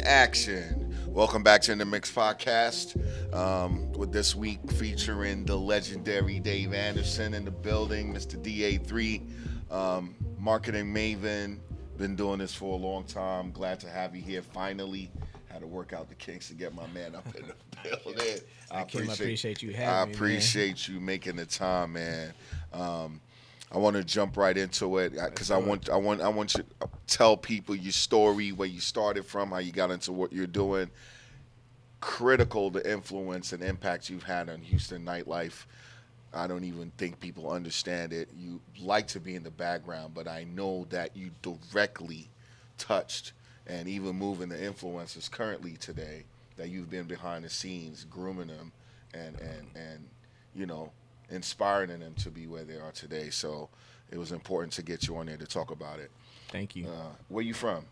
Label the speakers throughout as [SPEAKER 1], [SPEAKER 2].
[SPEAKER 1] action. Welcome back to inDmix podcast. With this week featuring the legendary Dave Anderson in the building, Mr. DA3, marketing maven. Been doing this for a long time. Glad to have you here. Finally, had to work out the kinks to get my man up in the building.
[SPEAKER 2] I appreciate you having me.
[SPEAKER 1] I appreciate you making the time, man. I want to jump right into it because I want you to tell people your story, where you started from, how you got into what you're doing. Critical the influence and impact you've had on Houston nightlife. I don't even think people understand it. You like to be in the background, but I know that you directly touched and even moving the influencers currently today, that you've been behind the scenes grooming them and you know, inspiring them to be where they are today. So it was important to get you on there to talk about it.
[SPEAKER 2] Thank you.
[SPEAKER 1] Where you from?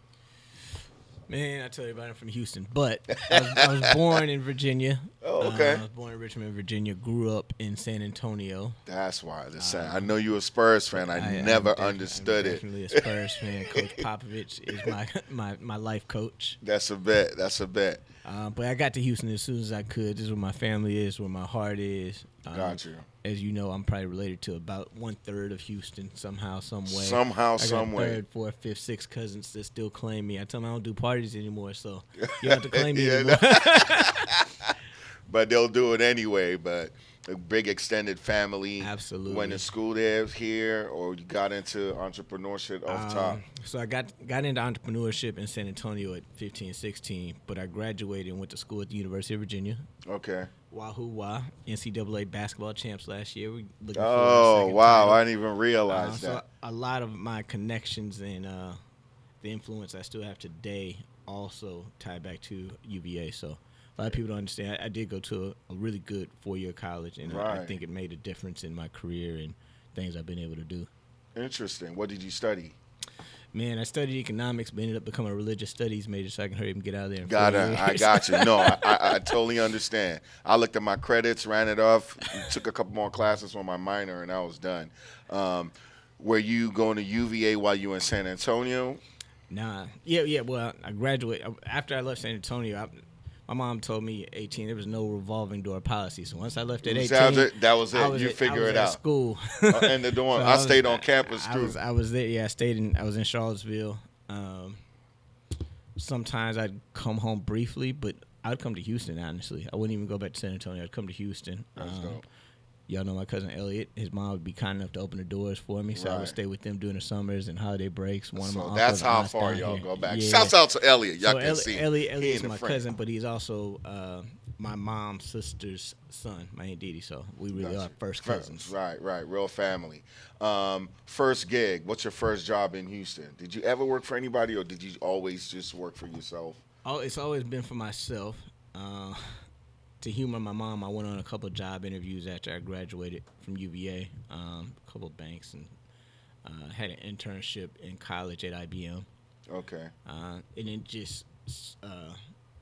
[SPEAKER 2] Man, I tell you about it, I'm from Houston, but I was born in Virginia.
[SPEAKER 1] Oh, okay.
[SPEAKER 2] I was born in Richmond, Virginia. Grew up in San Antonio.
[SPEAKER 1] That's why. I know you're a Spurs fan. I never understood it.
[SPEAKER 2] Definitely a Spurs fan. Coach Popovich is my life coach.
[SPEAKER 1] That's a bet.
[SPEAKER 2] But I got to Houston as soon as I could. This is where my family is, where my heart is.
[SPEAKER 1] Got you.
[SPEAKER 2] As you know, I'm probably related to about 1/3 of Houston somehow, some way.
[SPEAKER 1] Some way.
[SPEAKER 2] Third, fourth, fifth, sixth cousins that still claim me. I tell them I don't do parties anymore, so you don't have to claim me anymore.
[SPEAKER 1] But they'll do it anyway. But a big extended family.
[SPEAKER 2] Absolutely.
[SPEAKER 1] Went to school there here, or you got into entrepreneurship off top?
[SPEAKER 2] So I got into entrepreneurship in San Antonio at 15, 16, but I graduated and went to school at the University of Virginia.
[SPEAKER 1] Okay.
[SPEAKER 2] Wahoo Wah, NCAA basketball champs last year. We looking for
[SPEAKER 1] wow!
[SPEAKER 2] title.
[SPEAKER 1] I didn't even realize that.
[SPEAKER 2] So a lot of my connections and the influence I still have today also tie back to UVA. So a lot of people don't understand. I did go to a really good 4-year college, and
[SPEAKER 1] right.
[SPEAKER 2] I think it made a difference in my career and things I've been able to do.
[SPEAKER 1] Interesting. What did you study?
[SPEAKER 2] Man, I studied economics, but ended up becoming a religious studies major so I can hurry up and get out of there.
[SPEAKER 1] I got you. No, I totally understand. I looked at my credits, ran it off, took a couple more classes on my minor, and I was done. Were you going to UVA while you were in San Antonio?
[SPEAKER 2] Nah. Yeah. Well, I graduated. After I left San Antonio, my mom told me at 18 there was no revolving door policy. So once I left at 18,
[SPEAKER 1] that was it. You figure it out.
[SPEAKER 2] School.
[SPEAKER 1] And the dorm.
[SPEAKER 2] So
[SPEAKER 1] I stayed on campus too.
[SPEAKER 2] I was there. Yeah, I was in Charlottesville. Sometimes I'd come home briefly, but I'd come to Houston. Honestly, I wouldn't even go back to San Antonio. I'd come to Houston.
[SPEAKER 1] That's dope.
[SPEAKER 2] Y'all know my cousin Elliot. His mom would be kind enough to open the doors for me, so I would stay with them during the summers and holiday breaks. One of my uncles
[SPEAKER 1] that's how
[SPEAKER 2] and
[SPEAKER 1] far y'all
[SPEAKER 2] here.
[SPEAKER 1] go back.
[SPEAKER 2] Yeah.
[SPEAKER 1] Shouts out to Elliot. Y'all can see
[SPEAKER 2] Elliot is my cousin, but he's also my mom's sister's son, my Aunt Didi. So we really are first cousins.
[SPEAKER 1] Right. Real family. First gig. What's your first job in Houston? Did you ever work for anybody, or did you always just work for yourself?
[SPEAKER 2] Oh, it's always been for myself. To humor my mom, I went on a couple of job interviews after I graduated from UVA, a couple of banks, and had an internship in college at IBM.
[SPEAKER 1] Okay.
[SPEAKER 2] And it just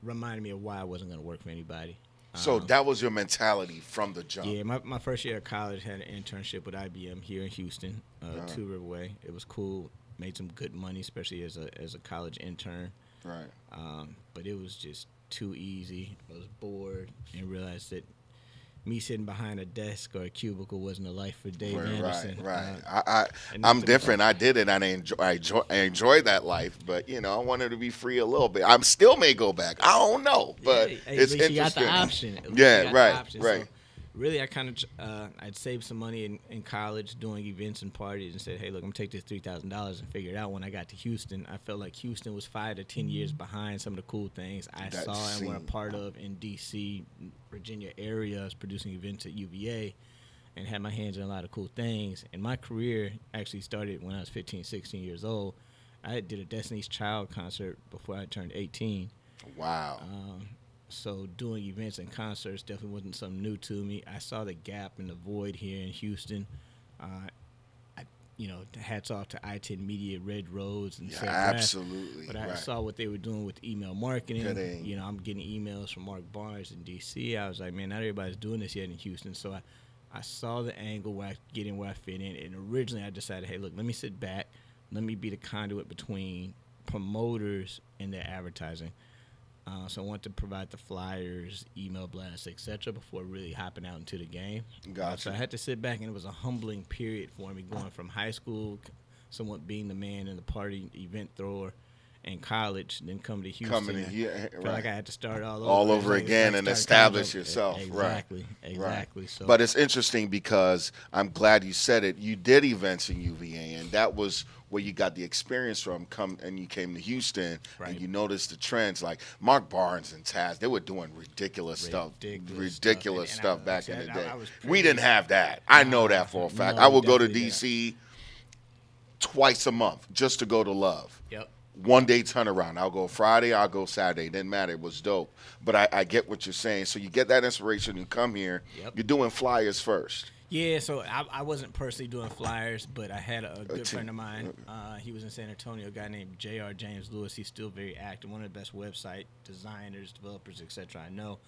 [SPEAKER 2] reminded me of why I wasn't going to work for anybody.
[SPEAKER 1] So that was your mentality from the jump?
[SPEAKER 2] Yeah, my first year of college had an internship with IBM here in Houston, 2 Riverway. It was cool, made some good money, especially as a college intern.
[SPEAKER 1] Right.
[SPEAKER 2] But it was just too easy. I was bored and realized that me sitting behind a desk or a cubicle wasn't a life for Dave Anderson.
[SPEAKER 1] Right. I'm different. I did it, and I enjoyed that life. But I wanted to be free a little bit. I still may go back. I don't know, but it's interesting.
[SPEAKER 2] You got the option.
[SPEAKER 1] Right.
[SPEAKER 2] So really, I kind of I'd saved some money in college doing events and parties, and said, "Hey, look, I'm gonna take this $3,000 and figure it out." When I got to Houston, I felt like Houston was 5 to 10 years behind some of the cool things I saw and were a part of in D.C., Virginia area. I was producing events at UVA and had my hands on a lot of cool things. And my career actually started when I was 15, 16 years old. I did a Destiny's Child concert before I turned 18.
[SPEAKER 1] Wow.
[SPEAKER 2] So doing events and concerts definitely wasn't something new to me. I saw the gap and the void here in Houston. Hats off to I-10 Media, Red Roads, and
[SPEAKER 1] absolutely.
[SPEAKER 2] But I saw what they were doing with email marketing. I'm getting emails from Mark Barnes in D.C. I was like, man, not everybody's doing this yet in Houston. So I saw the angle where I get in, where I fit in. And originally I decided, hey, look, let me sit back. Let me be the conduit between promoters and their advertising. So I wanted to provide the flyers, email blasts, etc. before really hopping out into the game.
[SPEAKER 1] Gotcha.
[SPEAKER 2] So I had to sit back, and it was a humbling period for me going from high school, somewhat being the man in the party event thrower, and college, then come to Houston.
[SPEAKER 1] Coming in here,
[SPEAKER 2] Felt
[SPEAKER 1] right.
[SPEAKER 2] like I had to start all over.
[SPEAKER 1] All over again and
[SPEAKER 2] start
[SPEAKER 1] establish
[SPEAKER 2] kind of-
[SPEAKER 1] yourself.
[SPEAKER 2] Exactly,
[SPEAKER 1] Right.
[SPEAKER 2] exactly.
[SPEAKER 1] Right.
[SPEAKER 2] So,
[SPEAKER 1] But it's interesting because I'm glad you said it. You did events in UVA, and that was where you got the experience from. And you came to Houston,
[SPEAKER 2] Right.
[SPEAKER 1] and you noticed the trends. Like Mark Barnes and Taz, they were doing ridiculous stuff
[SPEAKER 2] And
[SPEAKER 1] back in the day.
[SPEAKER 2] I was
[SPEAKER 1] We didn't have that. I know that for a fact.
[SPEAKER 2] no,
[SPEAKER 1] I would go to
[SPEAKER 2] definitely
[SPEAKER 1] DC twice a month just to go to Love.
[SPEAKER 2] Yep.
[SPEAKER 1] One day turnaround. I'll go Friday, I'll go Saturday. Didn't matter. It was dope. But I get what you're saying. So you get that inspiration, you come here,
[SPEAKER 2] Yep.
[SPEAKER 1] you're doing flyers first.
[SPEAKER 2] Yeah, so I wasn't personally doing flyers, but I had a good
[SPEAKER 1] team.
[SPEAKER 2] friend of mine. He was in San Antonio, a guy named J.R. James Lewis. He's still very active, one of the best website designers, developers, etc. I know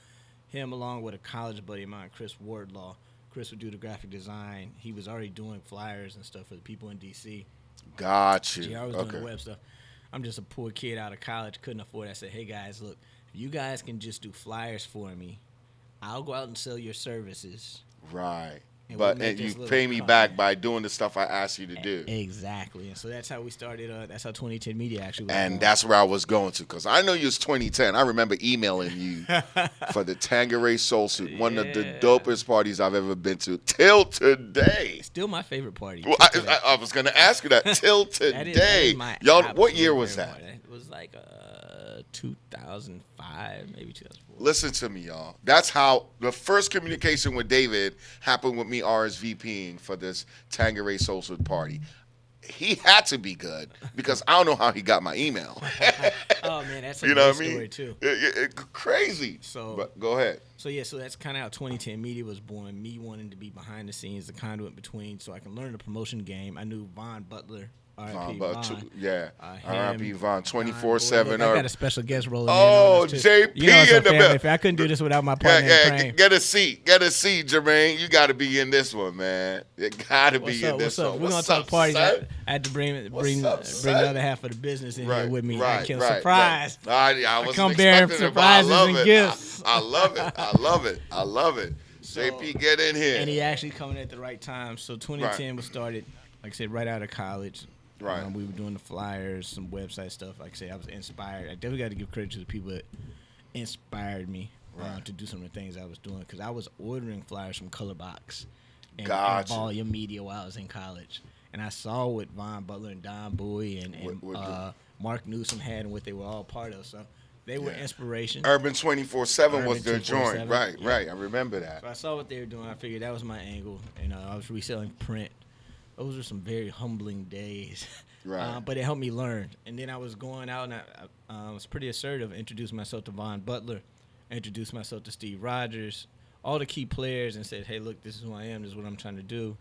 [SPEAKER 2] him along with a college buddy of mine, Chris Wardlaw. Chris would do the graphic design. He was already doing flyers and stuff for the people in D.C.
[SPEAKER 1] Got you.
[SPEAKER 2] JR was doing the web stuff. I'm just a poor kid out of college, couldn't afford it. I said, hey, guys, look, if you guys can just do flyers for me, I'll go out and sell your services.
[SPEAKER 1] Right.
[SPEAKER 2] And we'll
[SPEAKER 1] But
[SPEAKER 2] make
[SPEAKER 1] and you
[SPEAKER 2] this little
[SPEAKER 1] pay me
[SPEAKER 2] company.
[SPEAKER 1] back by doing the stuff I asked you to do.
[SPEAKER 2] Exactly. And so that's how we started. That's how 2010 Media actually was
[SPEAKER 1] And
[SPEAKER 2] born.
[SPEAKER 1] that's where I was going to, because I know you was 2010. I remember emailing you for the Tanqueray Soul Suite, one of the
[SPEAKER 2] Yeah.
[SPEAKER 1] dopest parties I've ever been to till today.
[SPEAKER 2] Still my favorite party.
[SPEAKER 1] Well, I was going to ask you that till
[SPEAKER 2] That is
[SPEAKER 1] today.
[SPEAKER 2] my
[SPEAKER 1] Y'all, what
[SPEAKER 2] absolute
[SPEAKER 1] year was
[SPEAKER 2] favorite
[SPEAKER 1] that?
[SPEAKER 2] party. It was like 2005, maybe 2004.
[SPEAKER 1] Listen to me, y'all. That's how the first communication with David happened with me RSVPing for this Tanqueray Soul Suite party. He had to be good because I don't know how he got my email.
[SPEAKER 2] Oh man, that's a
[SPEAKER 1] You know
[SPEAKER 2] great
[SPEAKER 1] what I mean?
[SPEAKER 2] story too.
[SPEAKER 1] Crazy.
[SPEAKER 2] So-
[SPEAKER 1] but go ahead.
[SPEAKER 2] So yeah, so that's kind of how 2010 Media was born. Me wanting to be behind the scenes, the conduit between, so I can learn the promotion game. I knew Vonn Butler, R.I.P. Vonn.
[SPEAKER 1] Yeah. R.I.P.
[SPEAKER 2] him,
[SPEAKER 1] Vonn,
[SPEAKER 2] Don
[SPEAKER 1] 24/7.
[SPEAKER 2] Bowie. I got a special guest rolling
[SPEAKER 1] Oh,
[SPEAKER 2] in on us too.
[SPEAKER 1] JP
[SPEAKER 2] You know, it's a
[SPEAKER 1] in the
[SPEAKER 2] family
[SPEAKER 1] building.
[SPEAKER 2] affair. I couldn't do this without my partner in crime.
[SPEAKER 1] Get a seat. Get a seat, Jermaine. You got to be in this one, man. You got to be in this
[SPEAKER 2] What's up?
[SPEAKER 1] one.
[SPEAKER 2] We're gonna
[SPEAKER 1] What's
[SPEAKER 2] talk
[SPEAKER 1] up,
[SPEAKER 2] parties.
[SPEAKER 1] son?
[SPEAKER 2] I had to bring
[SPEAKER 1] up,
[SPEAKER 2] the
[SPEAKER 1] son?
[SPEAKER 2] other half of the business in here with me. I can surprise.
[SPEAKER 1] Right. I wasn't
[SPEAKER 2] come bearing
[SPEAKER 1] expecting it, but I
[SPEAKER 2] surprises
[SPEAKER 1] love
[SPEAKER 2] and
[SPEAKER 1] it.
[SPEAKER 2] gifts.
[SPEAKER 1] I love it. I love it. I love it. JP, get in here.
[SPEAKER 2] And he actually coming at the right time. So 2010 was started, like I said, right out of college.
[SPEAKER 1] Right.
[SPEAKER 2] We were doing the flyers, some website stuff. Like I said, I was inspired. I definitely got to give credit to the people that inspired me to do some of the things I was doing, because I was ordering flyers from Colorbox and
[SPEAKER 1] Gotcha.
[SPEAKER 2] Volume Media while I was in college. And I saw what Vonn Butler and Don Bowie and Mark Newsom had and what they were all part of. So they were inspiration.
[SPEAKER 1] Urban 24/7 was
[SPEAKER 2] Urban
[SPEAKER 1] their joint.
[SPEAKER 2] 24/7,
[SPEAKER 1] Right,
[SPEAKER 2] yeah.
[SPEAKER 1] right. I remember that.
[SPEAKER 2] So I saw what they were doing. I figured that was my angle, and I was reselling print. Those were some very humbling days.
[SPEAKER 1] Right.
[SPEAKER 2] But it helped me learn. And then I was going out, and I was pretty assertive. Introduced myself to Vonn Butler, introduced myself to Steve Rogers, all the key players, and said, hey, look, this is who I am. This is what I'm trying to do.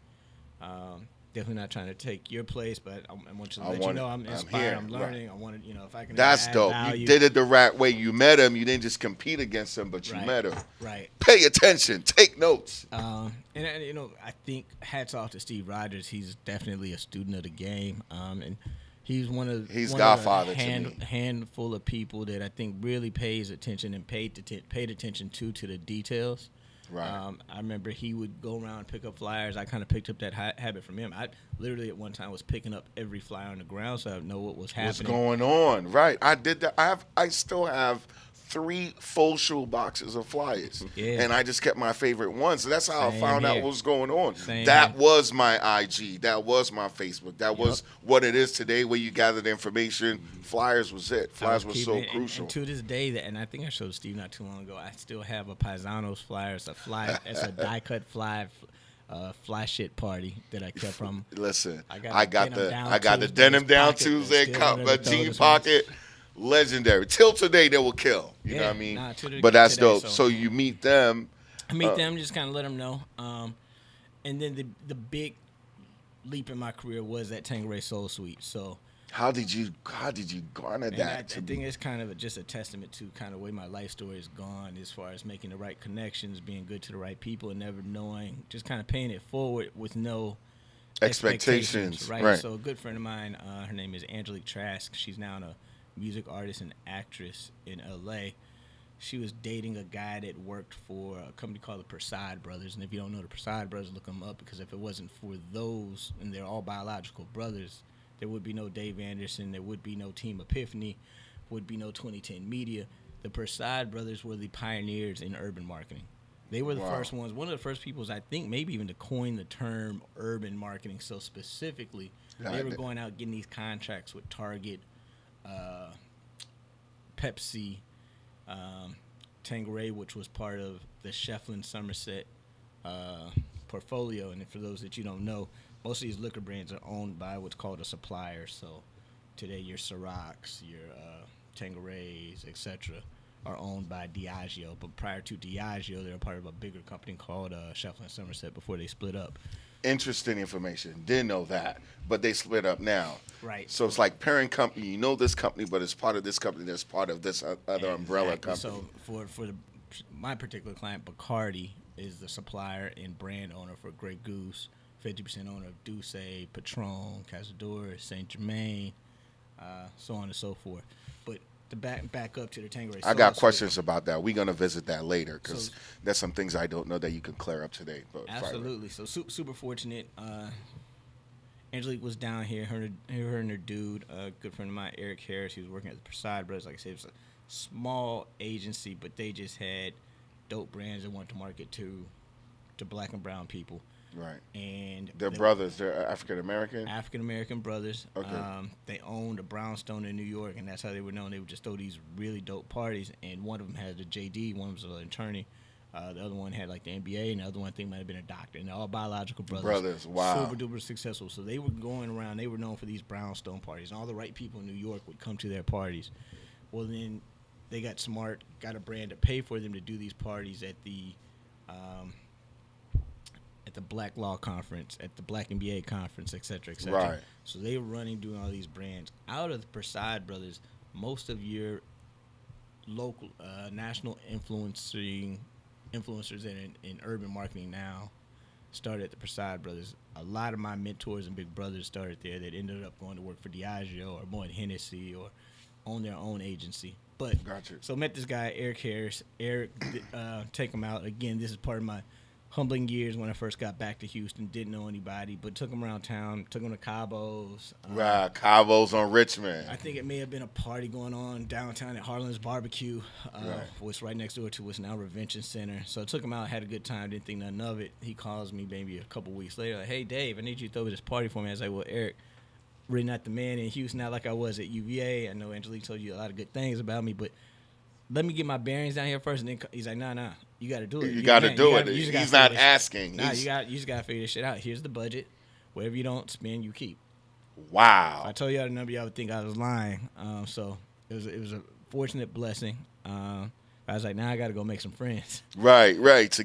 [SPEAKER 2] Definitely not trying to take your place, but I want you to let you know I'm inspired. I'm learning.
[SPEAKER 1] Right.
[SPEAKER 2] I want to, if I can
[SPEAKER 1] That's
[SPEAKER 2] add
[SPEAKER 1] dope.
[SPEAKER 2] value.
[SPEAKER 1] You did it the right way. You met him. You didn't just compete against him, but you
[SPEAKER 2] Right.
[SPEAKER 1] met him.
[SPEAKER 2] Right.
[SPEAKER 1] Pay attention. Take notes.
[SPEAKER 2] And I think hats off to Steve Rogers. He's definitely a student of the game, and he's one of
[SPEAKER 1] Godfather
[SPEAKER 2] a
[SPEAKER 1] to me.
[SPEAKER 2] handful of people that I think really pays attention and paid attention to the details.
[SPEAKER 1] Right.
[SPEAKER 2] I remember he would go around and pick up flyers. I kind of picked up that habit from him. I literally at one time was picking up every flyer on the ground so I would know what was happening.
[SPEAKER 1] What's going on? Right. I did that. I still have 3 full shoe boxes of flyers.
[SPEAKER 2] Yeah.
[SPEAKER 1] And I just kept my favorite ones. So that's how I
[SPEAKER 2] Same
[SPEAKER 1] found out
[SPEAKER 2] here.
[SPEAKER 1] what was going on.
[SPEAKER 2] Same
[SPEAKER 1] That
[SPEAKER 2] here.
[SPEAKER 1] was my IG. That was my Facebook. That was what it is today, where you gathered information. Flyers was it. Flyers was so crucial.
[SPEAKER 2] And to this day, and I think I showed Steve not too long ago, I still have a Paesanos flyer. It's a die cut fly shit party that I kept from.
[SPEAKER 1] Listen,
[SPEAKER 2] I
[SPEAKER 1] I
[SPEAKER 2] got
[SPEAKER 1] got the denim down Tuesday, jean pocket. Legendary. Till today, they will kill. You know what I mean? But that's
[SPEAKER 2] today,
[SPEAKER 1] dope. So you meet them.
[SPEAKER 2] I meet them, just kind of let them know. And then the big leap in my career was at Tanqueray Soul Suite. So
[SPEAKER 1] How did you garner that?
[SPEAKER 2] I think it's kind of just a testament to kind of the way my life story has gone, as far as making the right connections, being good to the right people, and never knowing, just kind of paying it forward with no
[SPEAKER 1] expectations.
[SPEAKER 2] Right. So a good friend of mine, her name is Angelique Trask. She's now a music artist and actress in LA. she was dating a guy that worked for a company called the Paesanos brothers. And if you don't know the Paesanos brothers, look them up, because if it wasn't for those, and they're all biological brothers, there would be no Dave Anderson, there would be no Team Epiphany, would be no 2010 Media. The Paesanos brothers were the pioneers in urban marketing. They were the first ones, one of the first people, I think, maybe even to coin the term urban marketing. So specifically, they were going out getting these contracts with Target, Pepsi, Tanqueray, which was part of the Shefflin Somerset portfolio. And for those that you don't know, most of these liquor brands are owned by what's called a supplier. So today your Cirocs, your Tanquerays, etc., are owned by Diageo. But prior to Diageo, they were part of a bigger company called Shefflin Somerset before they split up.
[SPEAKER 1] Interesting information. Didn't know that, but they split up now.
[SPEAKER 2] Right.
[SPEAKER 1] So it's like parent company. You know this company, but it's part of this company. That's part of this other umbrella company.
[SPEAKER 2] So for my particular client, Bacardi is the supplier and brand owner for Grey Goose, 50% owner of Douce, Patron, Cazador, Saint Germain, so on and so forth. But to back up to the Tanqueray Soul
[SPEAKER 1] I got
[SPEAKER 2] Suite.
[SPEAKER 1] questions about that. We're gonna visit that later because there's some things I don't know that you can clear up today. But
[SPEAKER 2] absolutely. So super fortunate. Angelique was down here. Her and her dude, a good friend of mine, Eric Harris. He was working at the Paesanos brothers. Like I said, it was a small agency, but they just had dope brands they wanted to market to black and brown people.
[SPEAKER 1] Right.
[SPEAKER 2] And
[SPEAKER 1] they're brothers. They're African American.
[SPEAKER 2] African American brothers.
[SPEAKER 1] Okay.
[SPEAKER 2] They owned a brownstone in New York, and that's how they were known. They would just throw these really dope parties, and one of them had a JD, one was an attorney. The other one had like the MBA, and the other one I think might have been a doctor. And they're all biological brothers.
[SPEAKER 1] Wow.
[SPEAKER 2] Super duper successful. So they were going around. They were known for these brownstone parties, and all the right people in New York would come to their parties. Well, then they got smart, got a brand to pay for them to do these parties at the Black Law Conference, at the Black MBA Conference, et cetera, et cetera.
[SPEAKER 1] Right.
[SPEAKER 2] So they were doing all these brands. Out of the Paesanos brothers, most of your local, national influencers in urban marketing now started at the Paesanos brothers. A lot of my mentors and big brothers started there that ended up going to work for Diageo or Moet Hennessy or own their own agency. But
[SPEAKER 1] Gotcha.
[SPEAKER 2] So met this guy, Eric Harris. Eric, take him out. Again, this is part of my humbling years when I first got back to Houston. Didn't know anybody, but took him around town. Took him to Cabo's.
[SPEAKER 1] Right, Cabo's on Richmond.
[SPEAKER 2] I think it may have been a party going on downtown at Harlan's Barbecue, which right next door to what's now Revention Center. So I took him out, had a good time, didn't think nothing of it. He calls me maybe a couple weeks later, like, hey, Dave, I need you to throw this party for me. I was like, well, Eric, really not the man in Houston, not like I was at UVA. I know Angelique told you a lot of good things about me, but let me get my bearings down here first. And then he's like, nah, you got to do it.
[SPEAKER 1] You got to do it. He's not asking.
[SPEAKER 2] Nah, you just got to figure this shit out. Here's the budget. Whatever you don't spend, you keep.
[SPEAKER 1] Wow.
[SPEAKER 2] If I told y'all the number, y'all would think I was lying. So it was a fortunate blessing. I was like, now I got to go make some friends.
[SPEAKER 1] Right, to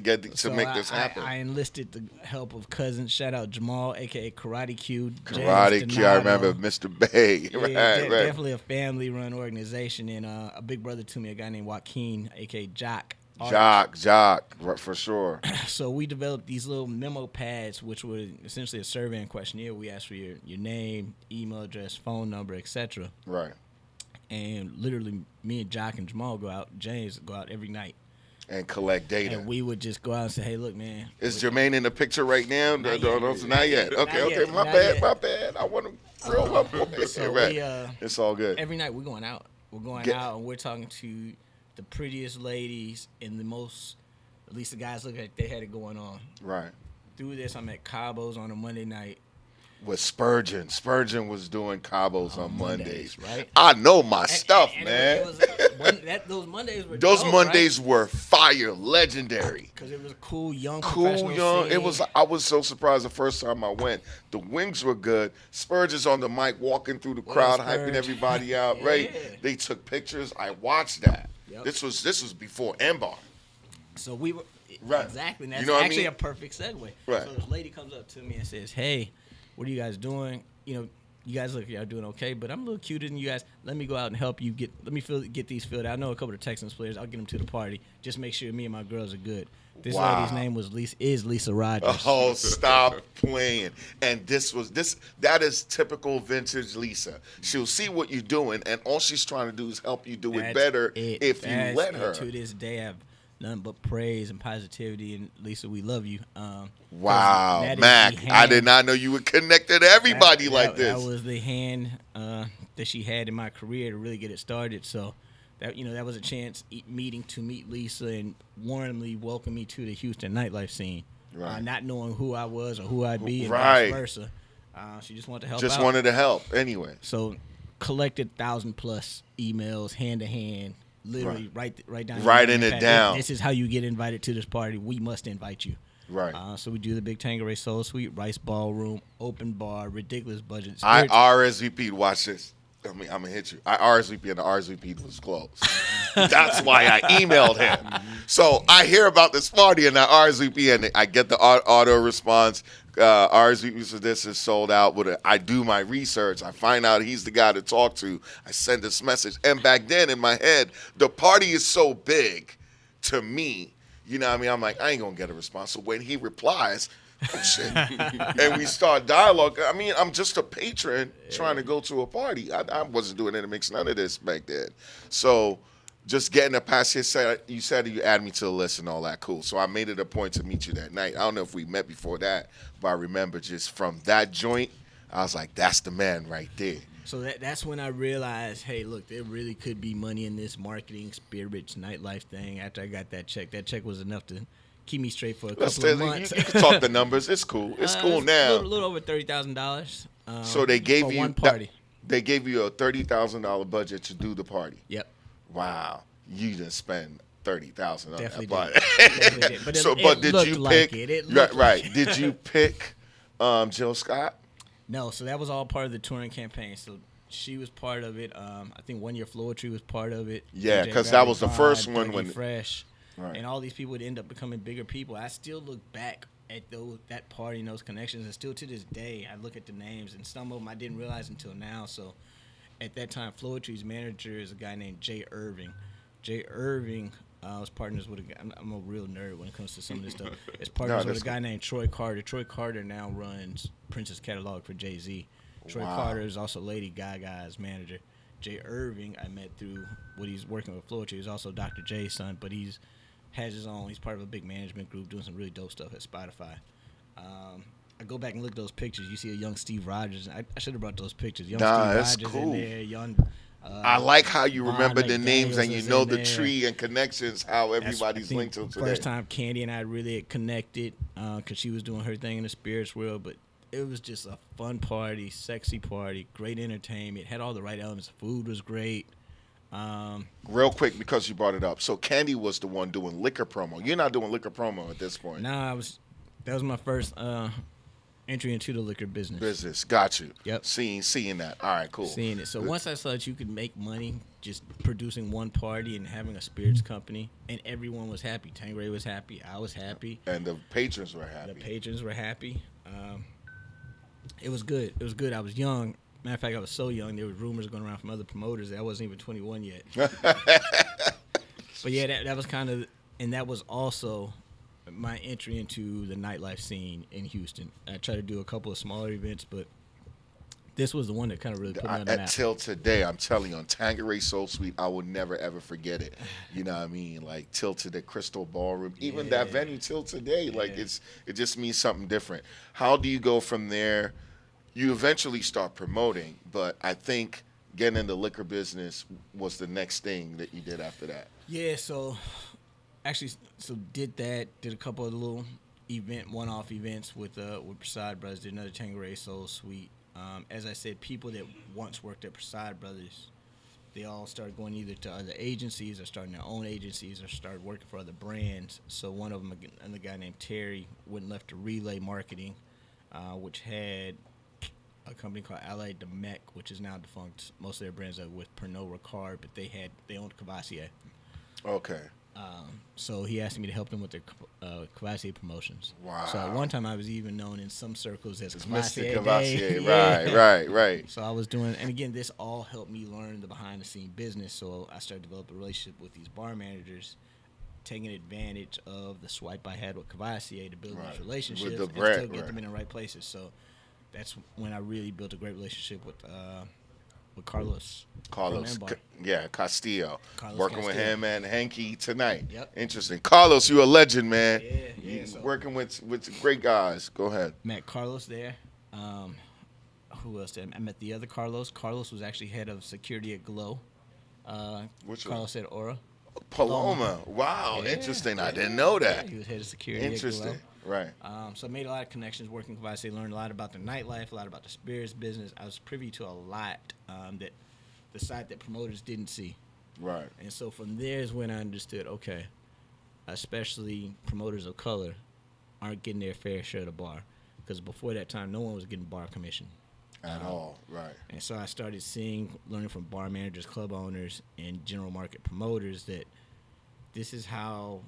[SPEAKER 1] make this happen.
[SPEAKER 2] I enlisted the help of cousins. Shout out Jamal, a.k.a. Karate Q.
[SPEAKER 1] Karate Q, I remember Mr. Bay.
[SPEAKER 2] Yeah, right. Definitely a family-run organization. And a big brother to me, a guy named Joaquin, a.k.a. Jock.
[SPEAKER 1] Jock, for sure.
[SPEAKER 2] So we developed these little memo pads, which were essentially a survey and questionnaire. We asked for your name, email address, phone number, etc.
[SPEAKER 1] Right.
[SPEAKER 2] And literally, me and Jock and James go out every night.
[SPEAKER 1] And collect data.
[SPEAKER 2] And we would just go out and say, hey, look, man.
[SPEAKER 1] Is Jermaine in the picture right now? Not yet. Okay, my bad. I want to grill my boy.
[SPEAKER 2] So
[SPEAKER 1] right. It's all good.
[SPEAKER 2] Every night we're going out. We're going out and we're talking to the prettiest ladies and the most, at least the guys look like they had it going on.
[SPEAKER 1] Right.
[SPEAKER 2] Through this, I'm at Cabo's on a Monday night.
[SPEAKER 1] With Spurgeon. Spurgeon was doing Cabo's on Mondays.
[SPEAKER 2] Right?
[SPEAKER 1] I know my stuff, man.
[SPEAKER 2] Those Mondays were
[SPEAKER 1] Those
[SPEAKER 2] dope,
[SPEAKER 1] Mondays
[SPEAKER 2] right?
[SPEAKER 1] were fire, legendary.
[SPEAKER 2] Because it was a cool, young scene.
[SPEAKER 1] It was. I was so surprised the first time I went. The wings were good. Spurgeon's on the mic, walking through the crowd, hyping everybody out. Right? They took pictures. I watched that. Yep. This was before Embar.
[SPEAKER 2] So we were exactly. And that's actually a perfect segue.
[SPEAKER 1] Right.
[SPEAKER 2] So this lady comes up to me and says, "Hey, what are you guys doing? you guys look, y'all doing okay, but I'm a little cuter than you guys. Let me go out and help you get these filled out. I know a couple of Texans players. I'll get them to the party. Just make sure me and my girls are good. This lady's name was Lisa Rogers.
[SPEAKER 1] Oh, stop playing. And that is typical vintage Lisa. She'll see what you're doing, and all she's trying to do is help you do it better if you let her.
[SPEAKER 2] To this day, I have nothing but praise and positivity. And Lisa, we love you.
[SPEAKER 1] Wow, Mac, I did not know you would connect to everybody like this.
[SPEAKER 2] That was the hand that she had in my career to really get it started. So that was a chance meeting to meet Lisa and warmly welcome me to the Houston nightlife scene.
[SPEAKER 1] Right.
[SPEAKER 2] Not knowing who I was or who I'd be, and
[SPEAKER 1] right.
[SPEAKER 2] vice versa. She just wanted to help.
[SPEAKER 1] Just
[SPEAKER 2] out.
[SPEAKER 1] wanted to help anyway.
[SPEAKER 2] So collected 1,000+ emails hand to hand. Literally, right down.
[SPEAKER 1] Writing it down.
[SPEAKER 2] This is how you get invited to this party. We must invite you.
[SPEAKER 1] Right.
[SPEAKER 2] So we do the big Tanqueray Soul Suite, Rice Ballroom, open bar, ridiculous budget.
[SPEAKER 1] I RSVP'd. Watch this. I'm gonna hit you. I RSVP and the RSVP was closed. That's why I emailed him. So I hear about this party and I RSVP and I get the auto response. RSVP for this is sold out. I do my research. I find out he's the guy to talk to. I send this message. And back then in my head, the party is so big to me. You know what I mean? I'm like, I ain't going to get a response. So when he replies, oh, shit. And we start dialogue. I mean, I'm just a patron trying to go to a party. I wasn't doing inDmix, none of this back then. So just getting a pass here, you said you add me to the list and all that. Cool. So I made it a point to meet you that night. I don't know if we met before that, but I remember just from that joint, I was like, that's the man right there.
[SPEAKER 2] So that's when I realized, hey, look, there really could be money in this marketing, spirits, nightlife thing. After I got that check was enough to keep me straight for a couple of months.
[SPEAKER 1] You can talk the numbers. It's cool. It's cool now.
[SPEAKER 2] A little over $30,000.
[SPEAKER 1] So they gave
[SPEAKER 2] for
[SPEAKER 1] you
[SPEAKER 2] one party.
[SPEAKER 1] They gave you a $30,000 budget to do the party.
[SPEAKER 2] Yep.
[SPEAKER 1] Wow, you didn't spend $30,000 on
[SPEAKER 2] Definitely
[SPEAKER 1] that party.
[SPEAKER 2] Definitely did. But
[SPEAKER 1] did you
[SPEAKER 2] like
[SPEAKER 1] pick?
[SPEAKER 2] It looked
[SPEAKER 1] right.
[SPEAKER 2] Like
[SPEAKER 1] Did you pick Jill Scott?
[SPEAKER 2] No, so that was all part of the touring campaign. So she was part of it. I think 1 Year Floetry was part of it.
[SPEAKER 1] Yeah,
[SPEAKER 2] DJ
[SPEAKER 1] because that was the
[SPEAKER 2] Bond,
[SPEAKER 1] first one
[SPEAKER 2] Dougie
[SPEAKER 1] when
[SPEAKER 2] Fresh,
[SPEAKER 1] right.
[SPEAKER 2] And all these people would end up becoming bigger people. I still look back at that party and those connections, and still to this day, I look at the names, and some of them I didn't realize until now. So at that time, Floetry's manager is a guy named Jay Irving. Jay Irving was partners with a guy. I'm a real nerd when it comes to some of this stuff. It's partners with a guy named Troy Carter. Troy Carter now runs Prince's catalog for Jay-Z. Troy Carter is also Lady Gaga's manager. Jay Irving I met through what he's working with Floetry. He's also Dr. J's son, but he's his own. He's part of a big management group doing some really dope stuff at Spotify. I go back and look at those pictures. You see a young Steve Rogers. I should have brought those pictures. Young Steve Rogers
[SPEAKER 1] cool.
[SPEAKER 2] in there. Young.
[SPEAKER 1] I like how you remember the names and you know the
[SPEAKER 2] there.
[SPEAKER 1] tree and connections, how everybody's linked to today.
[SPEAKER 2] First time Candy and I really had connected because she was doing her thing in the spirits world, but it was just a fun party, sexy party, great entertainment, had all the right elements. Food was great.
[SPEAKER 1] Real quick, because you brought it up. So Candy was the one doing liquor promo. You're not doing liquor promo at this point.
[SPEAKER 2] Nah, that was my first entry into the liquor business.
[SPEAKER 1] Got you.
[SPEAKER 2] Yep.
[SPEAKER 1] Seeing that. All right, cool.
[SPEAKER 2] Seeing it. So once I saw that you could make money just producing one party and having a spirits company, and everyone was happy. Tanqueray was happy. I was happy.
[SPEAKER 1] And the patrons were happy.
[SPEAKER 2] The patrons were happy. It was good. It was good. I was young. Matter of fact, I was so young. There were rumors going around from other promoters that I wasn't even 21 yet. But yeah, that was kind of, and that was also my entry into the nightlife scene in Houston. I tried to do a couple of smaller events, but this was the one that kind of really put me on the map.
[SPEAKER 1] Till today, I'm telling you, on Tanqueray Soul Suite, I will never, ever forget it. You know what I mean? Like, till today, Crystal Ballroom, even that venue till today, like, it just means something different. How do you go from there? You eventually start promoting, but I think getting in the liquor business was the next thing that you did after that.
[SPEAKER 2] Yeah, so did a couple of little one-off events with Prasad Brothers, did another Tanqueray Soul Suite. As I said, people that once worked at Prasad Brothers, they all started going either to other agencies or starting their own agencies or started working for other brands. So one of them, another guy named Terry, went and left to Relay Marketing, which had a company called Allied Demec, which is now defunct. Most of their brands are with Pernod Ricard, but they owned Cavassier.
[SPEAKER 1] Okay.
[SPEAKER 2] So he asked me to help them with their Cavassier promotions.
[SPEAKER 1] Wow.
[SPEAKER 2] So at one time I was even known in some circles as
[SPEAKER 1] Mr.
[SPEAKER 2] Cavassier Day.
[SPEAKER 1] Cavassier, right.
[SPEAKER 2] So I was doing, and again, this all helped me learn the behind the scene business. So I started developing a relationship with these bar managers, taking advantage of the swipe I had with Cavassier to build these relationships and still get them in the right places. So that's when I really built a great relationship with Carlos.
[SPEAKER 1] Castillo.
[SPEAKER 2] Carlos
[SPEAKER 1] Working
[SPEAKER 2] Castillo.
[SPEAKER 1] with him and Hanky tonight.
[SPEAKER 2] Yep.
[SPEAKER 1] Interesting. Carlos, you a legend, man.
[SPEAKER 2] Yeah. So
[SPEAKER 1] Working with great guys. Go ahead.
[SPEAKER 2] met Carlos there. Who else did I met the other Carlos? Carlos was actually head of security at Glow.
[SPEAKER 1] Which
[SPEAKER 2] Carlos said Aura.
[SPEAKER 1] Paloma. Wow,
[SPEAKER 2] Yeah,
[SPEAKER 1] interesting. I didn't know that.
[SPEAKER 2] Yeah, he was head of security
[SPEAKER 1] Interesting.
[SPEAKER 2] at Glow.
[SPEAKER 1] Right.
[SPEAKER 2] So I made a lot of connections working with Cavassier, learned a lot about the nightlife, a lot about the spirits business. I was privy to a lot that the side that promoters didn't see.
[SPEAKER 1] Right.
[SPEAKER 2] And so from there is when I understood, okay, especially promoters of color aren't getting their fair share of the bar. Because before that time, no one was getting bar commission.
[SPEAKER 1] At all. Right.
[SPEAKER 2] And so I started learning from bar managers, club owners, and general market promoters that this is how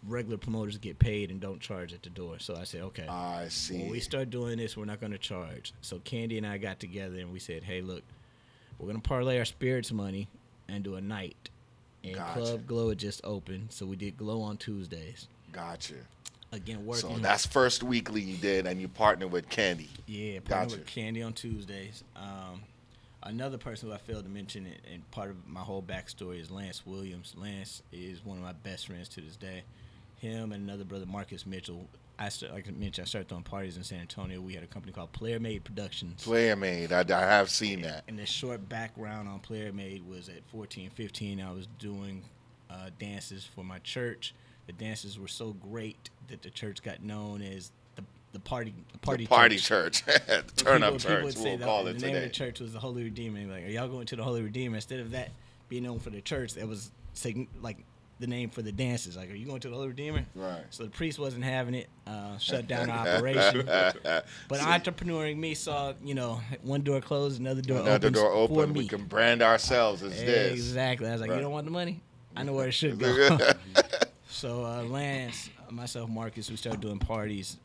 [SPEAKER 2] regular promoters get paid and don't charge at the door. So I said, okay,
[SPEAKER 1] I see.
[SPEAKER 2] when we start doing this, we're not going to charge. So Candy and I got together and we said, hey, look, we're going to parlay our spirits money and do a night. And
[SPEAKER 1] Gotcha.
[SPEAKER 2] Club Glow had just opened, so we did Glow on Tuesdays.
[SPEAKER 1] Gotcha.
[SPEAKER 2] Again, working.
[SPEAKER 1] So that's first weekly you did, and you partnered with Candy.
[SPEAKER 2] Yeah, partnered with Candy on Tuesdays. Another person who I failed to mention, and part of my whole backstory, is Lance Williams. Lance is one of my best friends to this day. Him and another brother, Marcus Mitchell. Like I mentioned, I started throwing parties in San Antonio. We had a company called Player Made Productions.
[SPEAKER 1] Player Made, I have seen that.
[SPEAKER 2] And the short background on Player Made was at 14, 15, I was doing dances for my church. The dances were so great that the church got known as the party
[SPEAKER 1] church. The turn-up church, we'll call it today.
[SPEAKER 2] The name of the church was the Holy Redeemer. Like, are y'all going to the Holy Redeemer? Instead of that being known for the church, that was like the name for the dances. Like, are you going to the Holy Redeemer?
[SPEAKER 1] Right.
[SPEAKER 2] So the priest wasn't having it. Shut down our operation. But entrepreneuring me saw, one door closed, another door open. For me.
[SPEAKER 1] We can brand ourselves as this.
[SPEAKER 2] Exactly. I was like, You don't want the money? I know where it should go. So Lance, myself, Marcus, we started doing parties.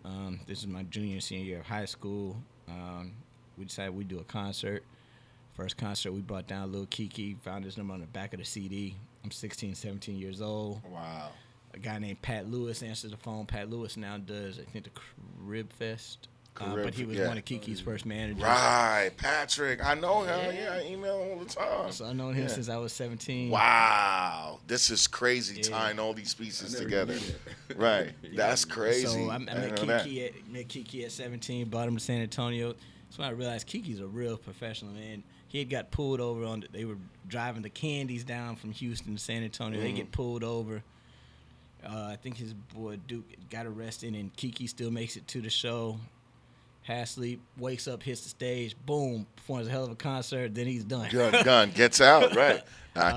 [SPEAKER 2] This is my junior and senior year of high school. We decided we'd do a concert. First concert, we brought down Lil Kiki, found his number on the back of the CD. I'm 16, 17 years old.
[SPEAKER 1] Wow.
[SPEAKER 2] A guy named Pat Lewis answers the phone. Pat Lewis now does, I think, the Crib Fest. But he was one of Kiki's first managers.
[SPEAKER 1] Right, Patrick. I know him. Yeah, I email him all the time.
[SPEAKER 2] So I've known him since I was 17.
[SPEAKER 1] Wow. This is crazy tying all these pieces together. Right. That's crazy.
[SPEAKER 2] So I met Kiki at 17, brought him to San Antonio. That's when I realized Kiki's a real professional, man. He had got pulled over they were driving the Candies down from Houston to San Antonio. They get pulled over. I think his boy Duke got arrested, and Kiki still makes it to the show. Half sleep, wakes up, hits the stage, boom, performs a hell of a concert, then he's done.
[SPEAKER 1] Done, gets out, right.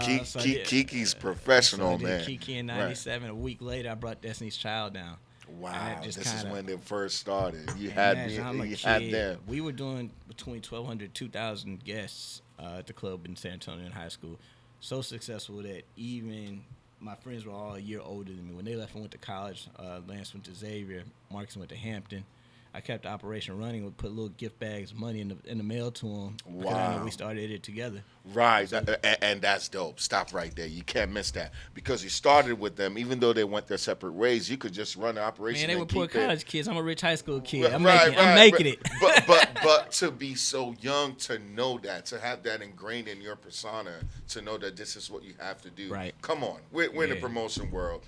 [SPEAKER 1] Kiki's professional,
[SPEAKER 2] so I did
[SPEAKER 1] man.
[SPEAKER 2] Kiki in 97. Right. A week later, I brought Destiny's Child down.
[SPEAKER 1] Wow, this is when they first started. You had them.
[SPEAKER 2] We were doing between 1,200 2,000 guests at the club in San Antonio in high school. So successful that even my friends were all a year older than me. When they left and went to college, Lance went to Xavier, Marcus went to Hampton. I kept the operation running. We put little gift bags, money in the mail to them.
[SPEAKER 1] Wow.
[SPEAKER 2] I know we started it together.
[SPEAKER 1] Right, so, and that's dope. Stop right there. You can't miss that because you started with them, even though they went their separate ways. You could just run the operation.
[SPEAKER 2] Man, they were poor college kids. I'm a rich high school kid. I'm
[SPEAKER 1] Right,
[SPEAKER 2] making it.
[SPEAKER 1] But to be so young, to know that, to have that ingrained in your persona, to know that this is what you have to do.
[SPEAKER 2] Right.
[SPEAKER 1] Come on, we're in the promotion world.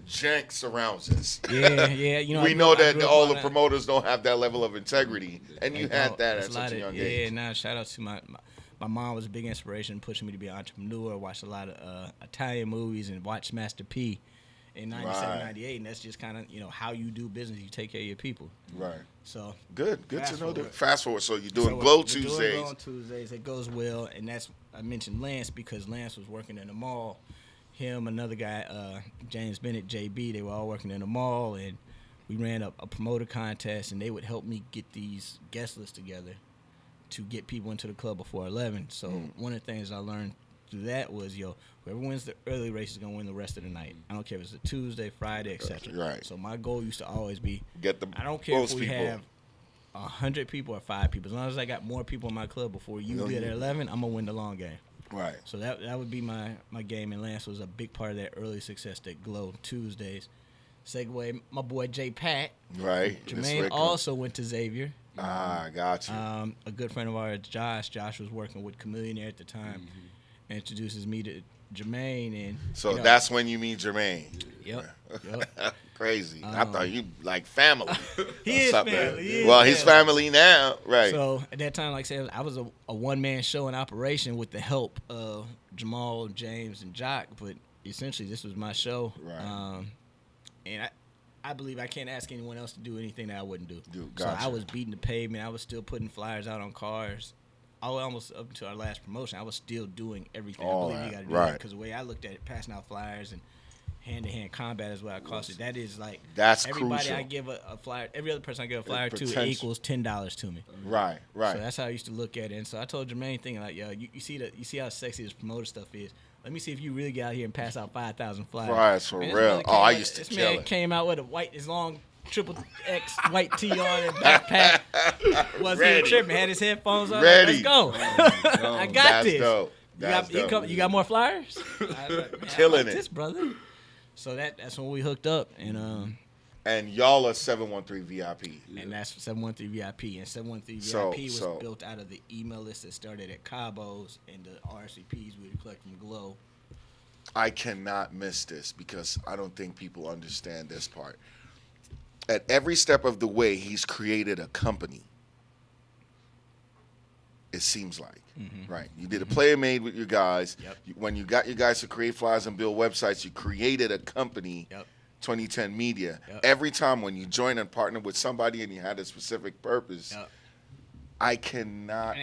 [SPEAKER 1] Jank surrounds us.
[SPEAKER 2] Yeah.
[SPEAKER 1] We know that all the promoters don't have that level of integrity, and you had that at such a young age.
[SPEAKER 2] Yeah. Shout out to my mom was a big inspiration, pushing me to be an entrepreneur. Watched a lot of Italian movies and watched Master P in 97, 98, and that's just kind of how you do business. You take care of your people. Right. So
[SPEAKER 1] good to know that. Fast forward. So you're doing Glow Tuesdays.
[SPEAKER 2] Doing Glow on Tuesdays. It goes well, and I mentioned Lance because Lance was working in the mall. Him, another guy, James Bennett, JB, they were all working in the mall, and we ran a promoter contest, and they would help me get these guest lists together to get people into the club before 11. So one of the things I learned through that was, whoever wins the early race is going to win the rest of the night. I don't care if it's a Tuesday, Friday, etc.
[SPEAKER 1] Right.
[SPEAKER 2] So my goal used to always be,
[SPEAKER 1] Get the
[SPEAKER 2] I don't care if
[SPEAKER 1] most
[SPEAKER 2] we
[SPEAKER 1] people.
[SPEAKER 2] have 100 people or 5 people. As long as I got more people in my club before you get at 11, I'm going to win the long game.
[SPEAKER 1] Right.
[SPEAKER 2] So that would be my game, and Lance was a big part of that early success that Glow Tuesdays. Segue, my boy J. Pat.
[SPEAKER 1] Right.
[SPEAKER 2] Jermaine also went to Xavier.
[SPEAKER 1] Got you.
[SPEAKER 2] A good friend of ours, Josh. Josh was working with Chameleonaire at the time. Introduces me to Jermaine, and
[SPEAKER 1] so that's when you meet Jermaine.
[SPEAKER 2] Yep.
[SPEAKER 1] Crazy. I thought you like family.
[SPEAKER 2] He is family.
[SPEAKER 1] He's family now, right?
[SPEAKER 2] So at that time, like I said, I was a one-man show in operation with the help of Jamal, James, and Jock. But essentially, this was my show.
[SPEAKER 1] Right.
[SPEAKER 2] And I believe I can't ask anyone else to do anything that I wouldn't do.
[SPEAKER 1] Gotcha.
[SPEAKER 2] So I was beating the pavement. I was still putting flyers out on cars. Almost up to our last promotion, I was still doing everything. I believe you got to do that, because the way I looked at it, passing out flyers and hand-to-hand combat is what I cost it. That is like everybody
[SPEAKER 1] crucial.
[SPEAKER 2] I give a flyer, every other person I give a flyer to equals $10 to me.
[SPEAKER 1] Right.
[SPEAKER 2] So that's how I used to look at it. And so I told Jermaine, thinking like, yo, you see how sexy this promoter stuff is. Let me see if you really get out here and pass out 5,000 flyers.
[SPEAKER 1] Flyers for real. I used to kill it.
[SPEAKER 2] This man came out with his long triple X white tee on and backpack. Wasn't even tripping. Had his headphones on.
[SPEAKER 1] Ready.
[SPEAKER 2] Let's go. I got this.
[SPEAKER 1] Dope. That's dope.
[SPEAKER 2] You got more flyers?
[SPEAKER 1] Killing it,
[SPEAKER 2] this brother. So that's when we hooked up,
[SPEAKER 1] and y'all are 713 VIP.
[SPEAKER 2] And that's 713 VIP. And 713 VIP was built out of the email list that started at Cabo's and the RSVPs we would collect from Glow.
[SPEAKER 1] I cannot miss this because I don't think people understand this part. At every step of the way, he's created a company. It seems like, right? You did a player made with your guys.
[SPEAKER 2] Yep.
[SPEAKER 1] When you got your guys to create flyers and build websites, you created a company.
[SPEAKER 2] Yep.
[SPEAKER 1] 2010 Media.
[SPEAKER 2] Yep.
[SPEAKER 1] Every time when you join and partner with somebody and you had a specific purpose,
[SPEAKER 2] Yep.
[SPEAKER 1] I cannot